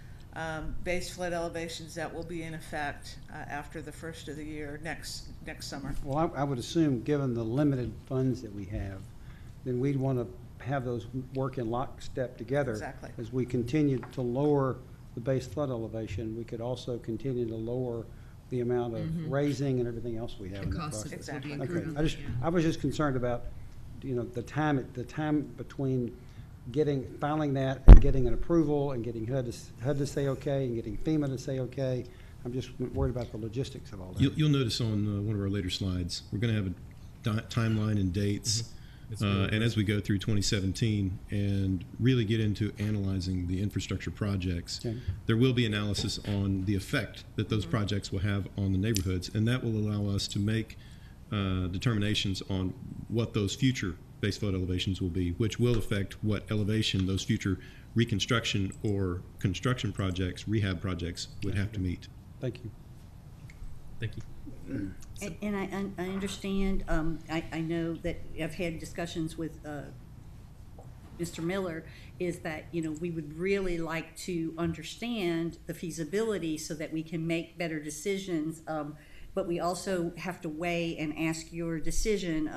base flood elevations that will be in effect after the first of the year next summer. Well, I would assume, given the limited funds that we have, then we'd want to have those work in lockstep together. Exactly. As we continue to lower the base flood elevation, we could also continue to lower the amount of raising and everything else we have in The that cost process. Exactly. will be Okay, incurred. I was just concerned about, the time between filing that and getting an approval and getting HUD to say okay and getting FEMA to say okay. I'm just worried about the logistics of all that. You'll notice on one of our later slides, we're going to have a timeline and dates And as we go through 2017 and really get into analyzing the infrastructure projects, Okay. there will be analysis on the effect that those projects will have on the neighborhoods, and that will allow us to make determinations on what those future base flood elevations will be, which will affect what elevation those future reconstruction or construction projects, rehab projects would have to meet. Thank you. Thank you. And I understand, I know that I've had discussions with Mr. Miller, is that, we would really like to understand the feasibility so that we can make better decisions, but we also have to weigh and ask your decision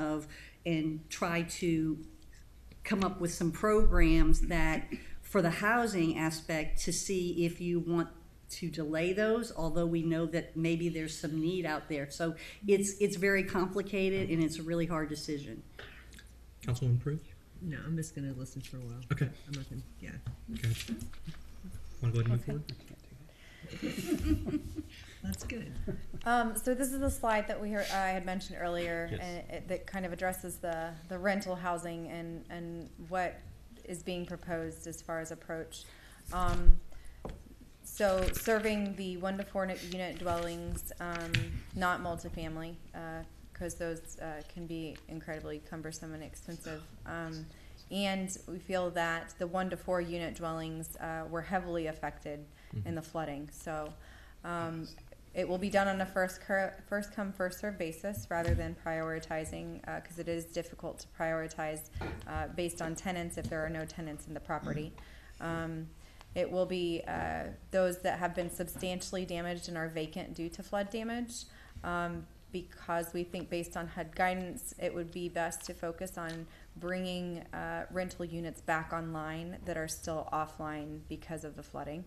and try to come up with some programs that, for the housing aspect, to see if you want to delay those, although we know that maybe there's some need out there. So it's very complicated, and it's a really hard decision. Councilwoman Prue? No, I'm just going to listen for a while. Okay. I'm not going to, yeah. Okay. Want to go ahead and move forward? That's good. So this is the slide that I had mentioned earlier, Yes. and that kind of addresses the rental housing and what is being proposed as far as approach. So serving the 1 to 4 unit dwellings, not multifamily, because those can be incredibly cumbersome and expensive. And we feel that the 1 to 4 unit dwellings were heavily affected in the flooding. So it will be done on a first come, first served basis rather than prioritizing, because it is difficult to prioritize based on tenants if there are no tenants in the property. It will be those that have been substantially damaged and are vacant due to flood damage, because we think based on HUD guidance, it would be best to focus on bringing rental units back online that are still offline because of the flooding.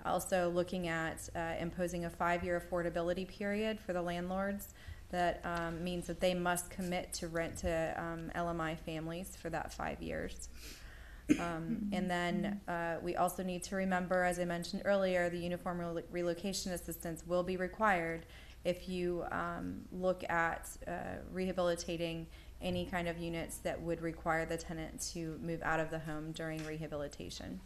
Also looking at imposing a 5-year affordability period for the landlords. That means that they must commit to rent to LMI families for that 5 years. And then we also need to remember, as I mentioned earlier, the uniform relocation assistance will be required if you look at rehabilitating any kind of units that would require the tenant to move out of the home during rehabilitation.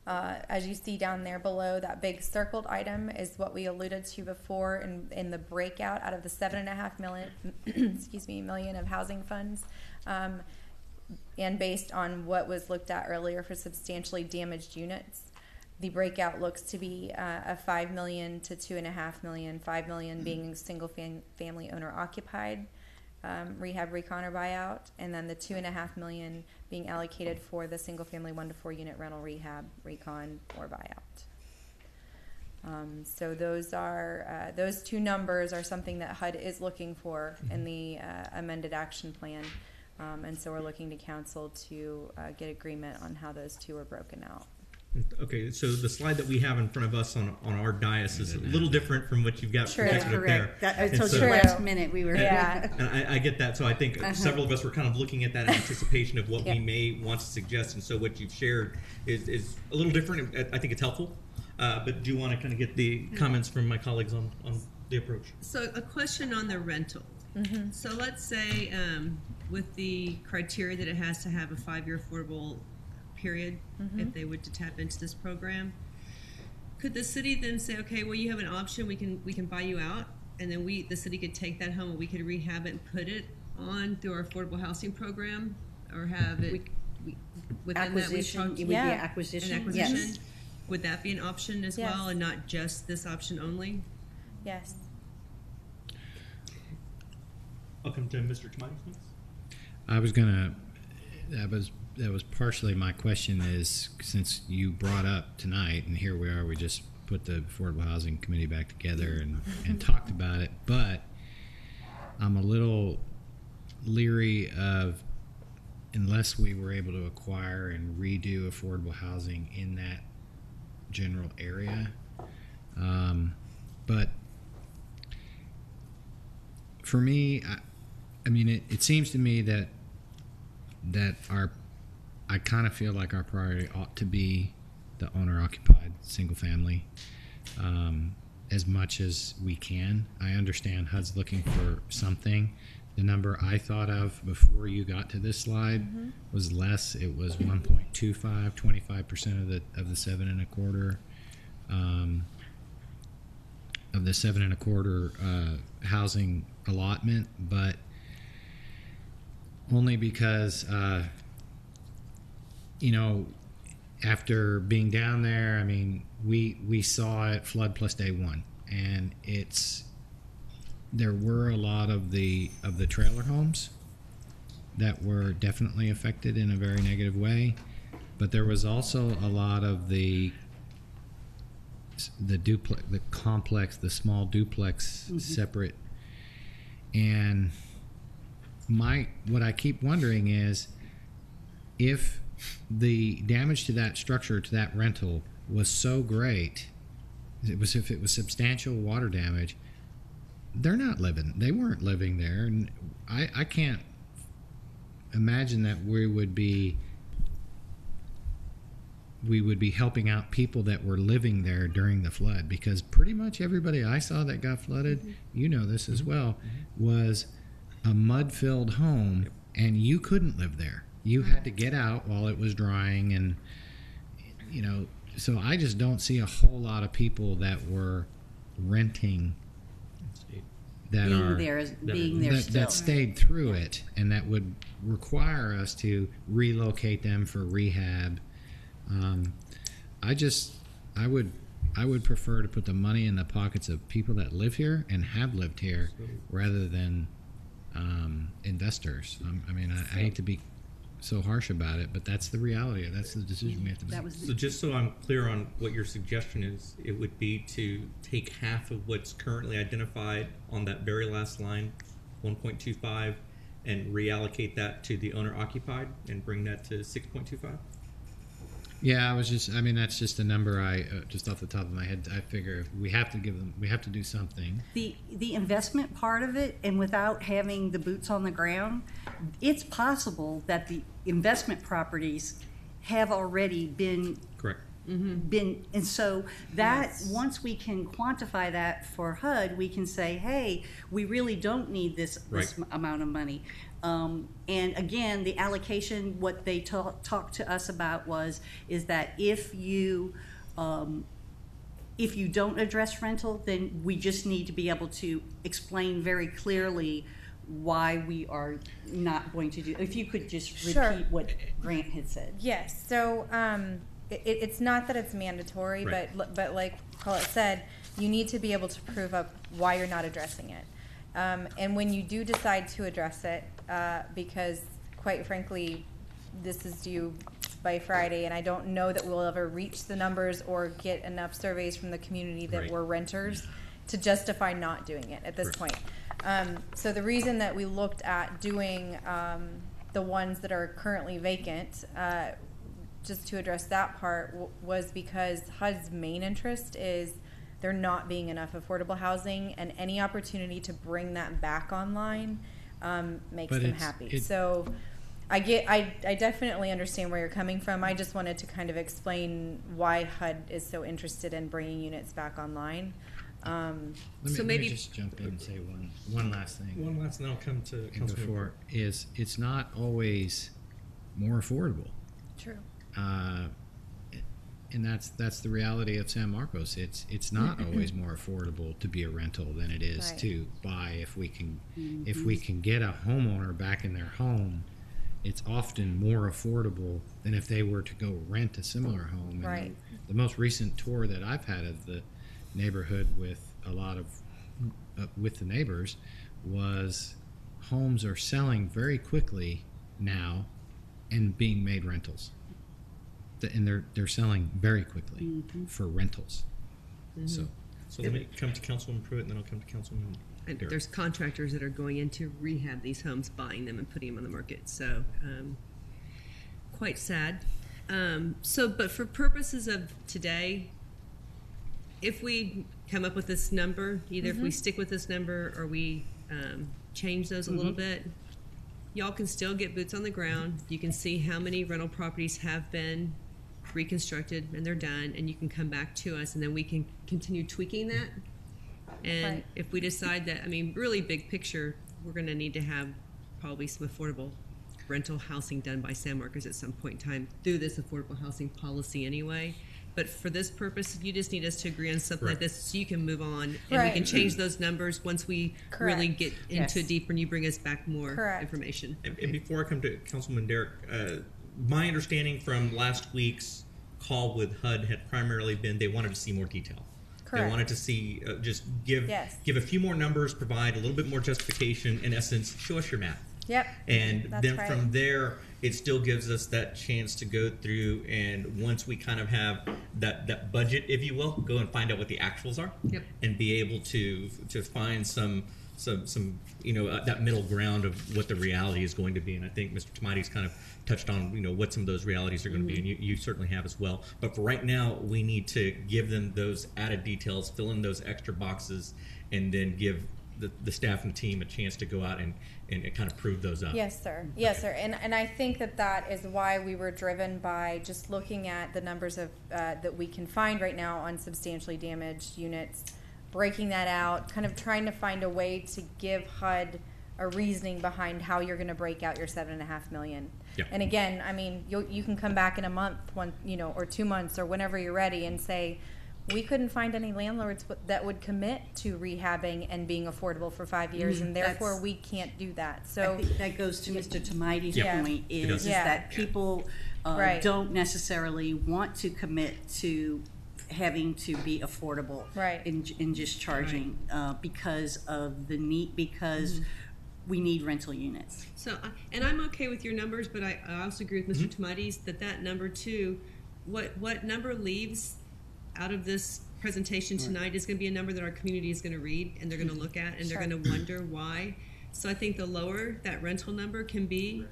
As you see down there below, that big circled item is what we alluded to before in the breakout out of the $7.5 million of housing funds. And based on what was looked at earlier for substantially damaged units, the breakout looks to be a $5 million to $2.5 million, $5 million being single family owner occupied, rehab, recon, or buyout, and then the $2.5 million being allocated for the single family 1 to 4 unit rental, rehab, recon, or buyout. So those two numbers are something that HUD is looking for in the amended action plan. And so we're looking to council to get agreement on how those two are broken out. Okay, so the slide that we have in front of us on our dais is a little different from what you've got projected up there. That, I And told so- you last minute we were. Yeah. And I get that, so I think several of us were kind of looking at that in anticipation of what we may want to suggest, and so what you've shared is a little different. I think it's helpful, but do you want to kind of get the comments from my colleagues on the approach? So a question on the rental. Mm-hmm. So let's say with the criteria that it has to have a 5-year affordable period, if they would to tap into this program, could the city then say, okay, well, you have an option, we can buy you out, and then the city could take that home and we could rehab it and put it on through our affordable housing program, or have it within Acquisition, that it would be Yeah. acquisition. an acquisition? Yes. Would that be an option as Yes. well, and not just this option only? Yes. I'll come to Mr. Tobias next. That was partially my question, is since you brought up tonight, and here we are, we just put the Affordable Housing Committee back together and talked about it, but I'm a little leery of, unless we were able to acquire and redo affordable housing in that general area. But for me, I mean, it seems to me that I kind of feel like our priority ought to be the owner-occupied single family, as much as we can. I understand HUD's looking for something, the number I thought of before you got to this slide was less. It was 1.25, 25% of the 7.25 of the 7.25 housing allotment, but only because after being down there, I mean, we saw it flood plus day one, and there were a lot of the trailer homes that were definitely affected in a very negative way, but there was also a lot of the complex, the small duplex separate. And what I keep wondering is, if the damage to that structure, to that rental, was so great, if it was substantial water damage, they weren't living there, and I can't imagine that we would be helping out people that were living there during the flood, because pretty much everybody I saw that got flooded, you know this as well, was a mud-filled home, and you couldn't live there. You had to get out while it was drying, and so I just don't see a whole lot of people that were renting that stayed through it, and that would require us to relocate them for rehab. I would prefer to put the money in the pockets of people that live here and have lived here, rather than investors. I hate to be so harsh about it, but that's the reality. That's the decision we have to make. So just so I'm clear on what your suggestion is, it would be to take half of what's currently identified on that very last line, 1.25, and reallocate that to the owner occupied and bring that to 6.25? Yeah, that's just a number I just off the top of my head. I figure we have to do something. The investment part of it, and without having the boots on the ground, it's possible that the investment properties have already been correct. And so that once we can quantify that for HUD, we can say, hey, we really don't need this amount of money. And again, the allocation, what they talked to us about is that if you don't address rental, then we just need to be able to explain very clearly why we are not going to do. If you could just repeat what Grant had said. Yes. So it's not that it's mandatory, but like Colette said, you need to be able to prove up why you're not addressing it. And when you do decide to address it, because quite frankly, this is due by Friday, and I don't know that we'll ever reach the numbers or get enough surveys from the community that were renters to justify not doing it at this point. So the reason that we looked at doing the ones that are currently vacant, just to address that part, was because HUD's main interest is there not being enough affordable housing, and any opportunity to bring that back online makes them happy. So I definitely understand where you're coming from. I just wanted to kind of explain why HUD is so interested in bringing units back online. Let me just jump in and say one last thing. One last, and then I'll come to Councilman. Before it's not always more affordable. True. And that's the reality of San Marcos. It's not always more affordable to be a rental than it is to buy. If we can get a homeowner back in their home, it's often more affordable than if they were to go rent a similar home. Right. And the most recent tour that I've had of the neighborhood with a lot of with the neighbors was homes are selling very quickly now and being made rentals. And they're selling very quickly for rentals. So let me come to Councilman Pruitt, and then I'll come to Councilman. And there's contractors that are going into rehab these homes, buying them and putting them on the market. So quite sad. But for purposes of today, if we come up with this number, either if we stick with this number or we change those a little bit, y'all can still get boots on the ground. You can see how many rental properties have been reconstructed and they're done, and you can come back to us, and then we can continue tweaking that. And if we decide that, really big picture, we're going to need to have probably some affordable rental housing done by San Marcos at some point in time through this affordable housing policy anyway. But for this purpose, you just need us to agree on something like this so you can move on, and we can change those numbers once we really get into it deeper and you bring us back more information. And before I come to Councilman Derrick, my understanding from last week's call with HUD had primarily been they wanted to see more detail. They wanted to see, just give a few more numbers, provide a little bit more justification, in essence, show us your math. Yep. And then from there, it still gives us that chance to go through, and once we kind of have that budget, if you will, go and find out what the actuals are, and be able to find some that middle ground of what the reality is going to be. And I think Mr. Tomates kind of touched on what some of those realities are going to be, and you certainly have as well. But for right now, we need to give them those added details, fill in those extra boxes, and then give the staff and team a chance to go out and kind of prove those up. Yes, sir. Yes, sir. And I think that is why we were driven by just looking at the numbers of that we can find right now on substantially damaged units, breaking that out, kind of trying to find a way to give HUD a reasoning behind how you're going to break out your $7.5 million. Yeah. And again, I mean, you can come back in a month, or 2 months, or whenever you're ready, and say, we couldn't find any landlords that would commit to rehabbing and being affordable for 5 years, and therefore we can't do that. So I think that goes to Mr. Tomates' point, is that people don't necessarily want to commit to having to be affordable in just charging because of the need, because we need rental units. So, and I'm okay with your numbers, but I also agree with Mr. Tomates that number too, what number leaves out of this presentation tonight is going to be a number that our community is going to read, and they're going to look at, and they're going to wonder why. So I think the lower that rental number can be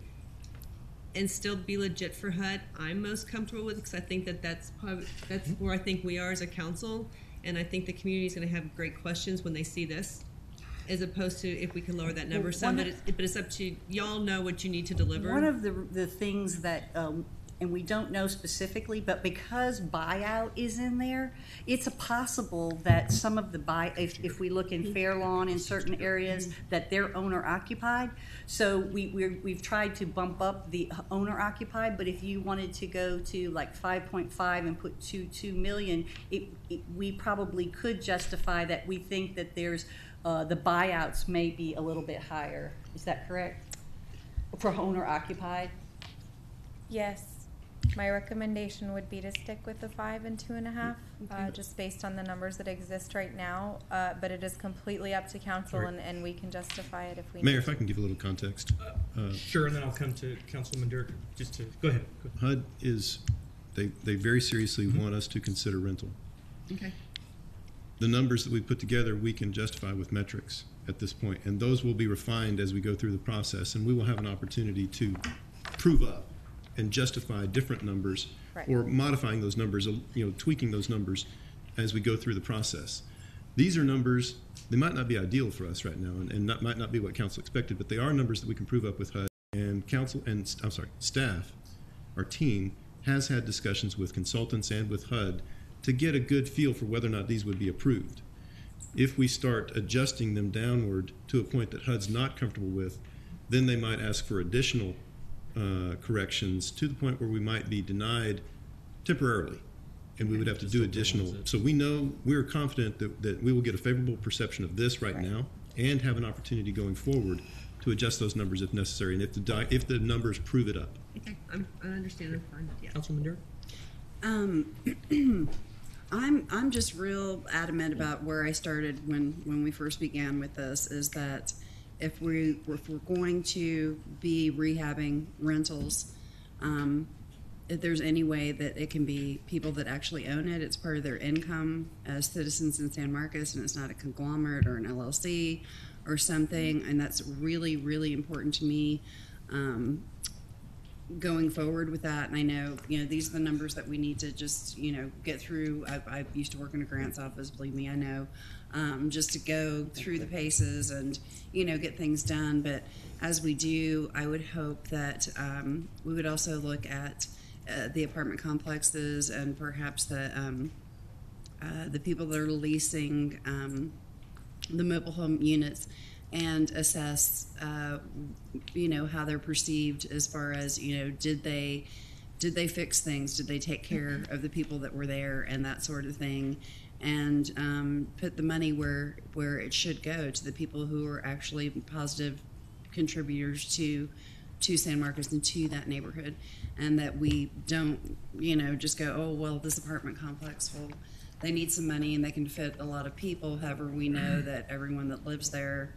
and still be legit for HUD, I'm most comfortable with, because I think that's where I think we are as a council, and I think the community is going to have great questions when they see this, as opposed to if we can lower that number some. But it's up to y'all. Know what you need to deliver. One of the things that and we don't know specifically, but because buyout is in there, it's possible that some of the if we look in Fair Lawn in certain areas, that they're owner occupied. So we've tried to bump up the owner occupied, but if you wanted to go to like 5.5 and put 2 million, we probably could justify that. We think that there's the buyouts may be a little bit higher. Is that correct? For owner occupied? Yes. My recommendation would be to stick with the 5 and 2.5, just based on the numbers that exist right now. But it is completely up to council, and we can justify it if we Mayor, need if I can give a little context. Sure, and then I'll come to Councilman Derrick. Just to go ahead. HUD they very seriously want us to consider rental. Okay. The numbers that we put together, we can justify with metrics at this point, and those will be refined as we go through the process, and we will have an opportunity to prove up and justify different numbers, or modifying those numbers, tweaking those numbers as we go through the process. These are numbers, they might not be ideal for us right now, and might not be what council expected, but they are numbers that we can prove up with HUD. And staff, our team, has had discussions with consultants and with HUD to get a good feel for whether or not these would be approved. If we start adjusting them downward to a point that HUD's not comfortable with, then they might ask for additional corrections to the point where we might be denied temporarily, and we would have to do additional. So we're confident that we will get a favorable perception of this right now, and have an opportunity going forward to adjust those numbers if necessary, and if the numbers prove it up. Okay, I understand. I'm fine. Yeah. Councilman Derrick? I'm just real adamant about where I started when we first began with this, is that if we're going to be rehabbing rentals, if there's any way that it can be people that actually own it, it's part of their income as citizens in San Marcos, and it's not a conglomerate or an LLC or something, and that's really, really important to me going forward with that. And I know, these are the numbers that we need to just, get through. I used to work in a grants office, believe me, I know. Just to go through the paces and get things done. But as we do, I would hope that we would also look at the apartment complexes, and perhaps the people that are leasing the mobile home units, and assess, how they're perceived as far as, did they fix things? Did they take care of the people that were there and that sort of thing? And put the money where it should go, to the people who are actually positive contributors to San Marcos and to that neighborhood, and that we don't, just go, oh, well, this apartment complex, well, they need some money and they can fit a lot of people. However, we know that everyone that lives there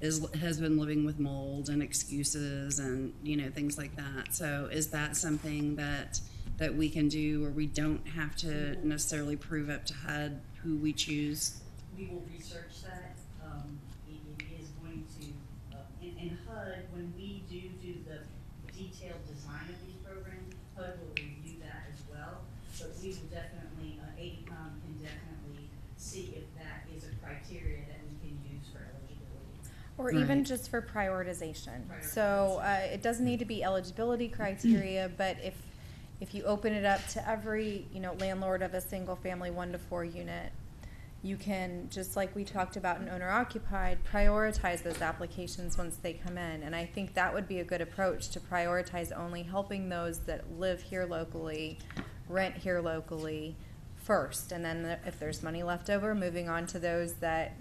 has been living with mold and excuses and, things like that. So is that something that we can do, or we don't have to necessarily prove up to HUD who we choose? We will research that. It is going to, in HUD, when we do the detailed design of these programs, HUD will review that as well. But we will definitely, ADCOM can definitely see if that is a criteria that we can use for eligibility. Or even just for prioritization. So it doesn't need to be eligibility criteria, but if you open it up to every, landlord of a single family 1 to 4 unit, you can, just like we talked about in owner occupied, prioritize those applications once they come in. And I think that would be a good approach, to prioritize only helping those that live here locally, rent here locally first. And then if there's money left over, moving on to those that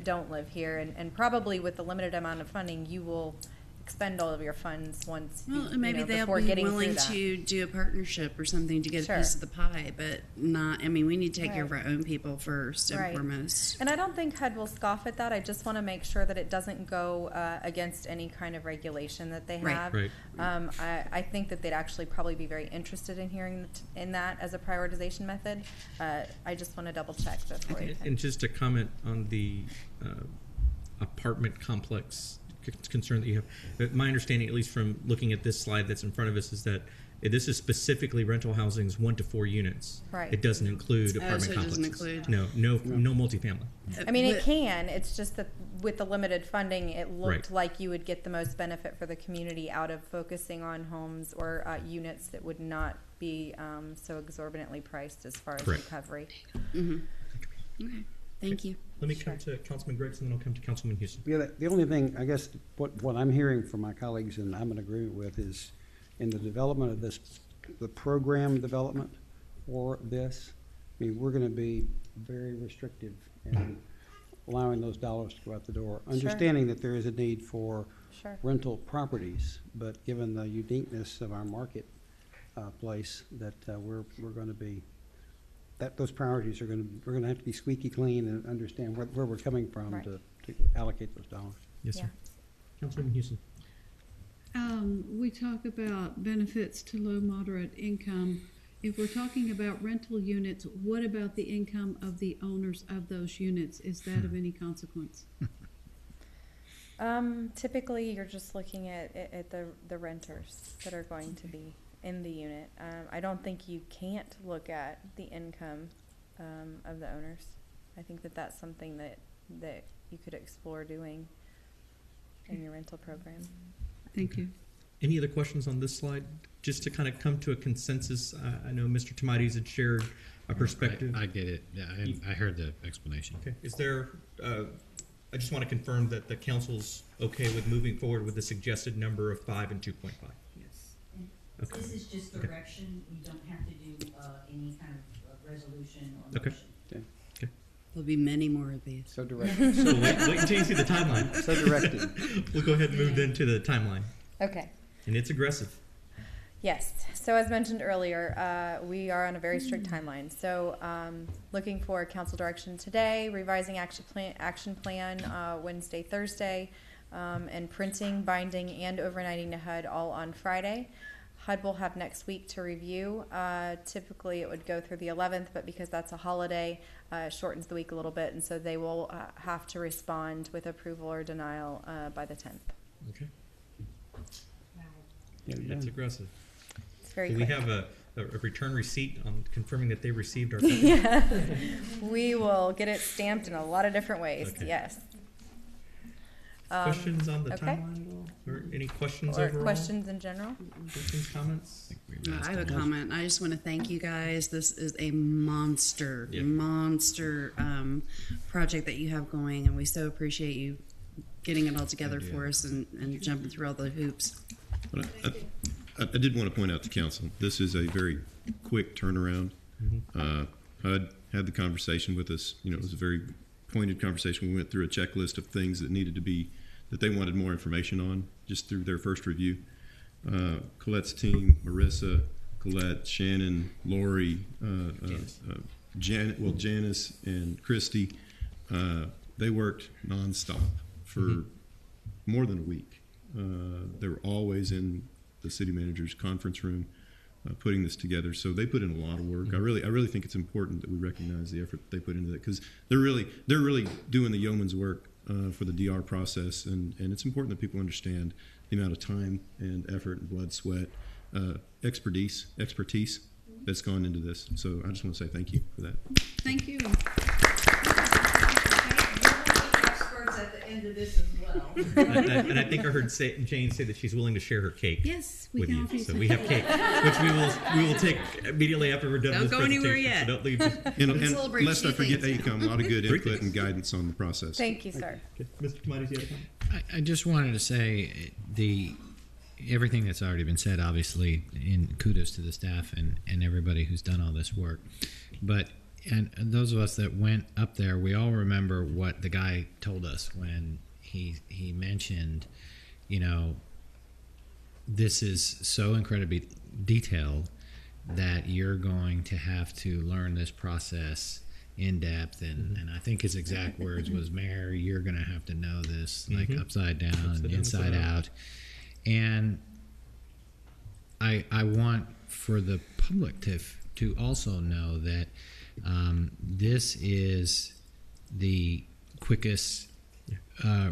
don't live here. And probably with the limited amount of funding, you will expend all of your funds once maybe they'll before be getting willing through to do a partnership or something to get Sure. a piece of the pie, but not, we need to take care of Right. our own people first and Right. foremost. And I don't think HUD will scoff at that. I just want to make sure that it doesn't go against any kind of regulation that they Right. have. Right. I think that they'd actually probably be very interested in hearing in that as a prioritization method. I just want to double check before. And just to comment on the apartment complex concern that you have, my understanding, at least from looking at this slide that's in front of us, is that this is specifically rental housing's 1 to 4 units. Right. It doesn't include so apartment it complexes. doesn't include- No multifamily. I mean, it But- can. It's just that with the limited funding, it looked Right. like you would get the most benefit for the community out of focusing on homes or units that would not be so exorbitantly priced as far as Correct. recovery. Okay, thank you. Let me come to Councilman Gregson, then I'll come to Councilman Houston. Yeah, the only thing, I guess, what I'm hearing from my colleagues, and I'm in agreement with, is in the development of this, the program development for this, we're going to be very restrictive in allowing those dollars to go out the door, understanding that there is a need for Sure. rental properties, but given the uniqueness of our market place, that we're going to be, that those priorities we're going to have to be squeaky clean and understand where we're coming from Right. to allocate those dollars. Yes, Yeah. sir. Councilman Houston. We talk about benefits to low, moderate income. If we're talking about rental units, what about the income of the owners of those units? Is that of any consequence? Typically, you're just looking at the renters that are going to be in the unit. I don't think you can't look at the income of the owners. I think that that's something that you could explore doing in your rental program. Thank you. Any other questions on this slide? Just to kind of come to a consensus, I know Mr. Tomates had shared a perspective. I get it. Yeah, I heard the explanation. Okay. Is there, I just want to confirm that the council's okay with moving forward with the suggested number of 5 and 2.5. Yes. Okay. This is just Okay. direction. We don't have to do any kind of resolution or Okay. motion. There'll be many more of these. So directed. So wait until you see the timeline. So directed. We'll go ahead and move then to the timeline. Okay. And it's aggressive. Yes. So as mentioned earlier, we are on a very strict timeline. So looking for council direction today, revising action plan Wednesday, Thursday, and printing, binding, and overnighting to HUD all on Friday. HUD will have next week to review. Typically it would go through the 11th, but because that's a holiday, shortens the week a little bit, and so they will have to respond with approval or denial by the 10th. Okay. Get it It's done. aggressive. It's very Do we quick. have a return receipt on confirming that they received our Yeah, we will get it stamped in a lot of different ways. Okay. Yes. questions on the okay. timeline at all? Or any questions Or overall? questions in general? Questions, comments? I have a comment. I just want to thank you guys. This is a monster project that you have going, and we so appreciate you getting it all together for us and jumping through all the hoops. But I did want to point out to council, this is a very quick turnaround. HUD had the conversation with us. You know, it was a very pointed conversation. We went through a checklist of things that needed to be, that they wanted more information on just through their first review. Colette's team, Marissa, Colette, Shannon, Lori, Janice and Christy, they worked nonstop for more than a week. They were always in the city manager's conference room putting this together. So they put in a lot of work. I really think it's important that we recognize the effort that they put into that, because they're really doing the yeoman's work for the DR process, and it's important that people understand the amount of time and effort and blood, sweat, expertise that's gone into this. So I just want to say thank you for that. Thank you. Experts at the end of this as well. And I think I heard Jane say that she's willing to share her cake. Yes, we with can you. offer you So some we have cake, which we will take immediately after we're done Don't with this go anywhere presentation. yet. So don't leave. Just, And celebrate lest I two forget things. ACOM, a lot of good input and guidance on the process. Thank you, sir. okay. Mr. Tomatis, you have a comment? I just wanted to say everything that's already been said, obviously, in kudos to the staff and everybody who's done all this work. But and those of us that went up there, we all remember what the guy told us when he mentioned, you know, this is so incredibly detailed that you're going to have to learn this process in depth, and I think his exact words was, Mayor, you're going to have to know this like upside down, inside out. And I want for the public to also know that this is the quickest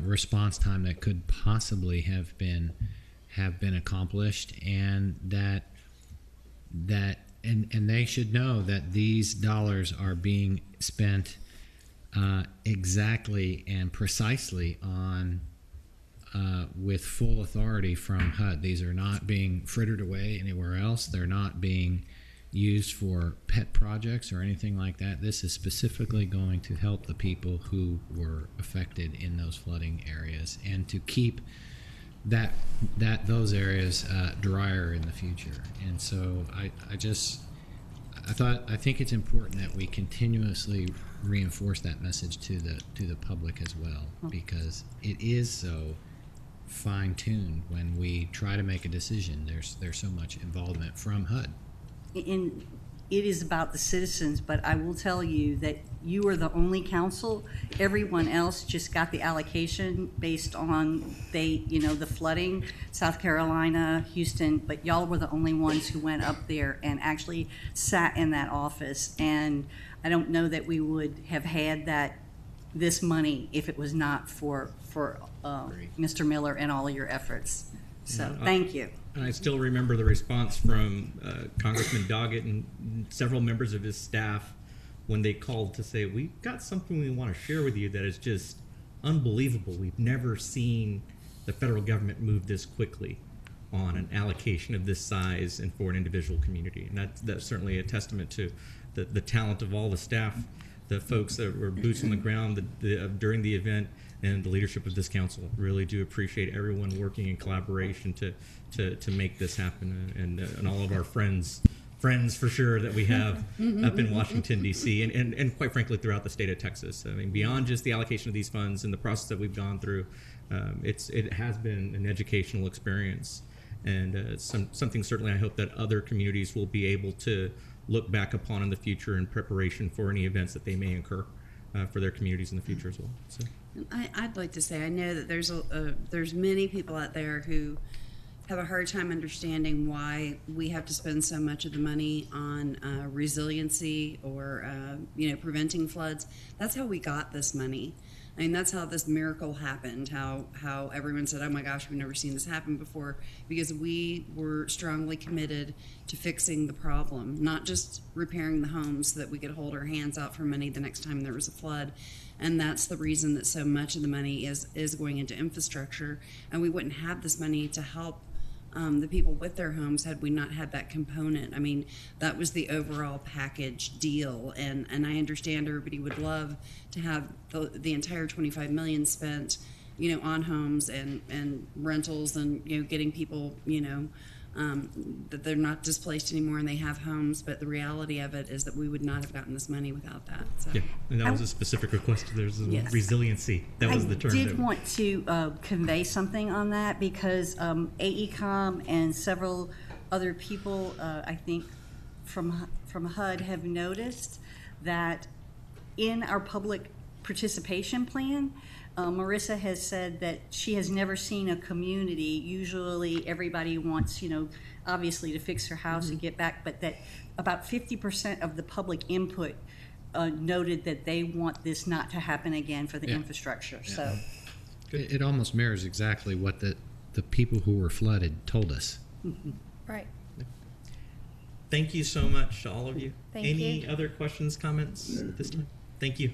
response time that could possibly have been accomplished, and that and they should know that these dollars are being spent exactly and precisely on with full authority from HUD. These are not being frittered away anywhere else. They're not being used for pet projects or anything like that. This is specifically going to help the people who were affected in those flooding areas, and to keep those areas drier in the future. And so I think it's important that we continuously reinforce that message to the public as well, because it is so fine-tuned when we try to make a decision. There's so much involvement from HUD. And it is about the citizens, but I will tell you that you are the only council. Everyone else just got the allocation based on the flooding, South Carolina, Houston, but y'all were the only ones who went up there and actually sat in that office. And I don't know that we would have had this money if it was not for Mr. Miller and all of your efforts. So thank you. And I still remember the response from Congressman Doggett and several members of his staff when they called to say, we've got something we want to share with you that is just unbelievable. We've never seen the federal government move this quickly on an allocation of this size and for an individual community. And that's certainly a testament to the talent of all the staff, the folks that were boots on the ground during the event, and the leadership of this council. Really do appreciate everyone working in collaboration to make this happen, and all of our friends for sure that we have up in Washington, D.C., and quite frankly throughout the state of Texas. I mean, beyond just the allocation of these funds and the process that we've gone through, it has been an educational experience, and something certainly I hope that other communities will be able to look back upon in the future in preparation for any events that they may incur for their communities in the future as well. So. I'd like to say, I know that there's many people out there who have a hard time understanding why we have to spend so much of the money on resiliency or preventing floods. That's how we got this money. I mean, that's how this miracle happened, how everyone said, oh my gosh, we've never seen this happen before, because we were strongly committed to fixing the problem, not just repairing the homes so that we could hold our hands out for money the next time there was a flood. And that's the reason that so much of the money is going into infrastructure, and we wouldn't have this money to help the people with their homes had we not had that component. I mean, that was the overall package deal, and I understand everybody would love to have the entire $25 million spent on homes and rentals and, getting people, that they're not displaced anymore and they have homes. But the reality of it is that we would not have gotten this money without that. So. Yeah, and that was a specific request. There's Yes. resiliency. That was the term. I did want to convey something on that because AECOM and several other people, I think, from HUD have noticed that in our public participation plan, Marissa has said that she has never seen a community. Usually everybody wants, obviously to fix her house and get back, but that about 50% of the public input noted that they want this not to happen again for the infrastructure. Yeah. So it almost mirrors exactly what the people who were flooded told us. Right. Thank you so much to all of you. Thank Any you. other questions, comments at this time? Thank you.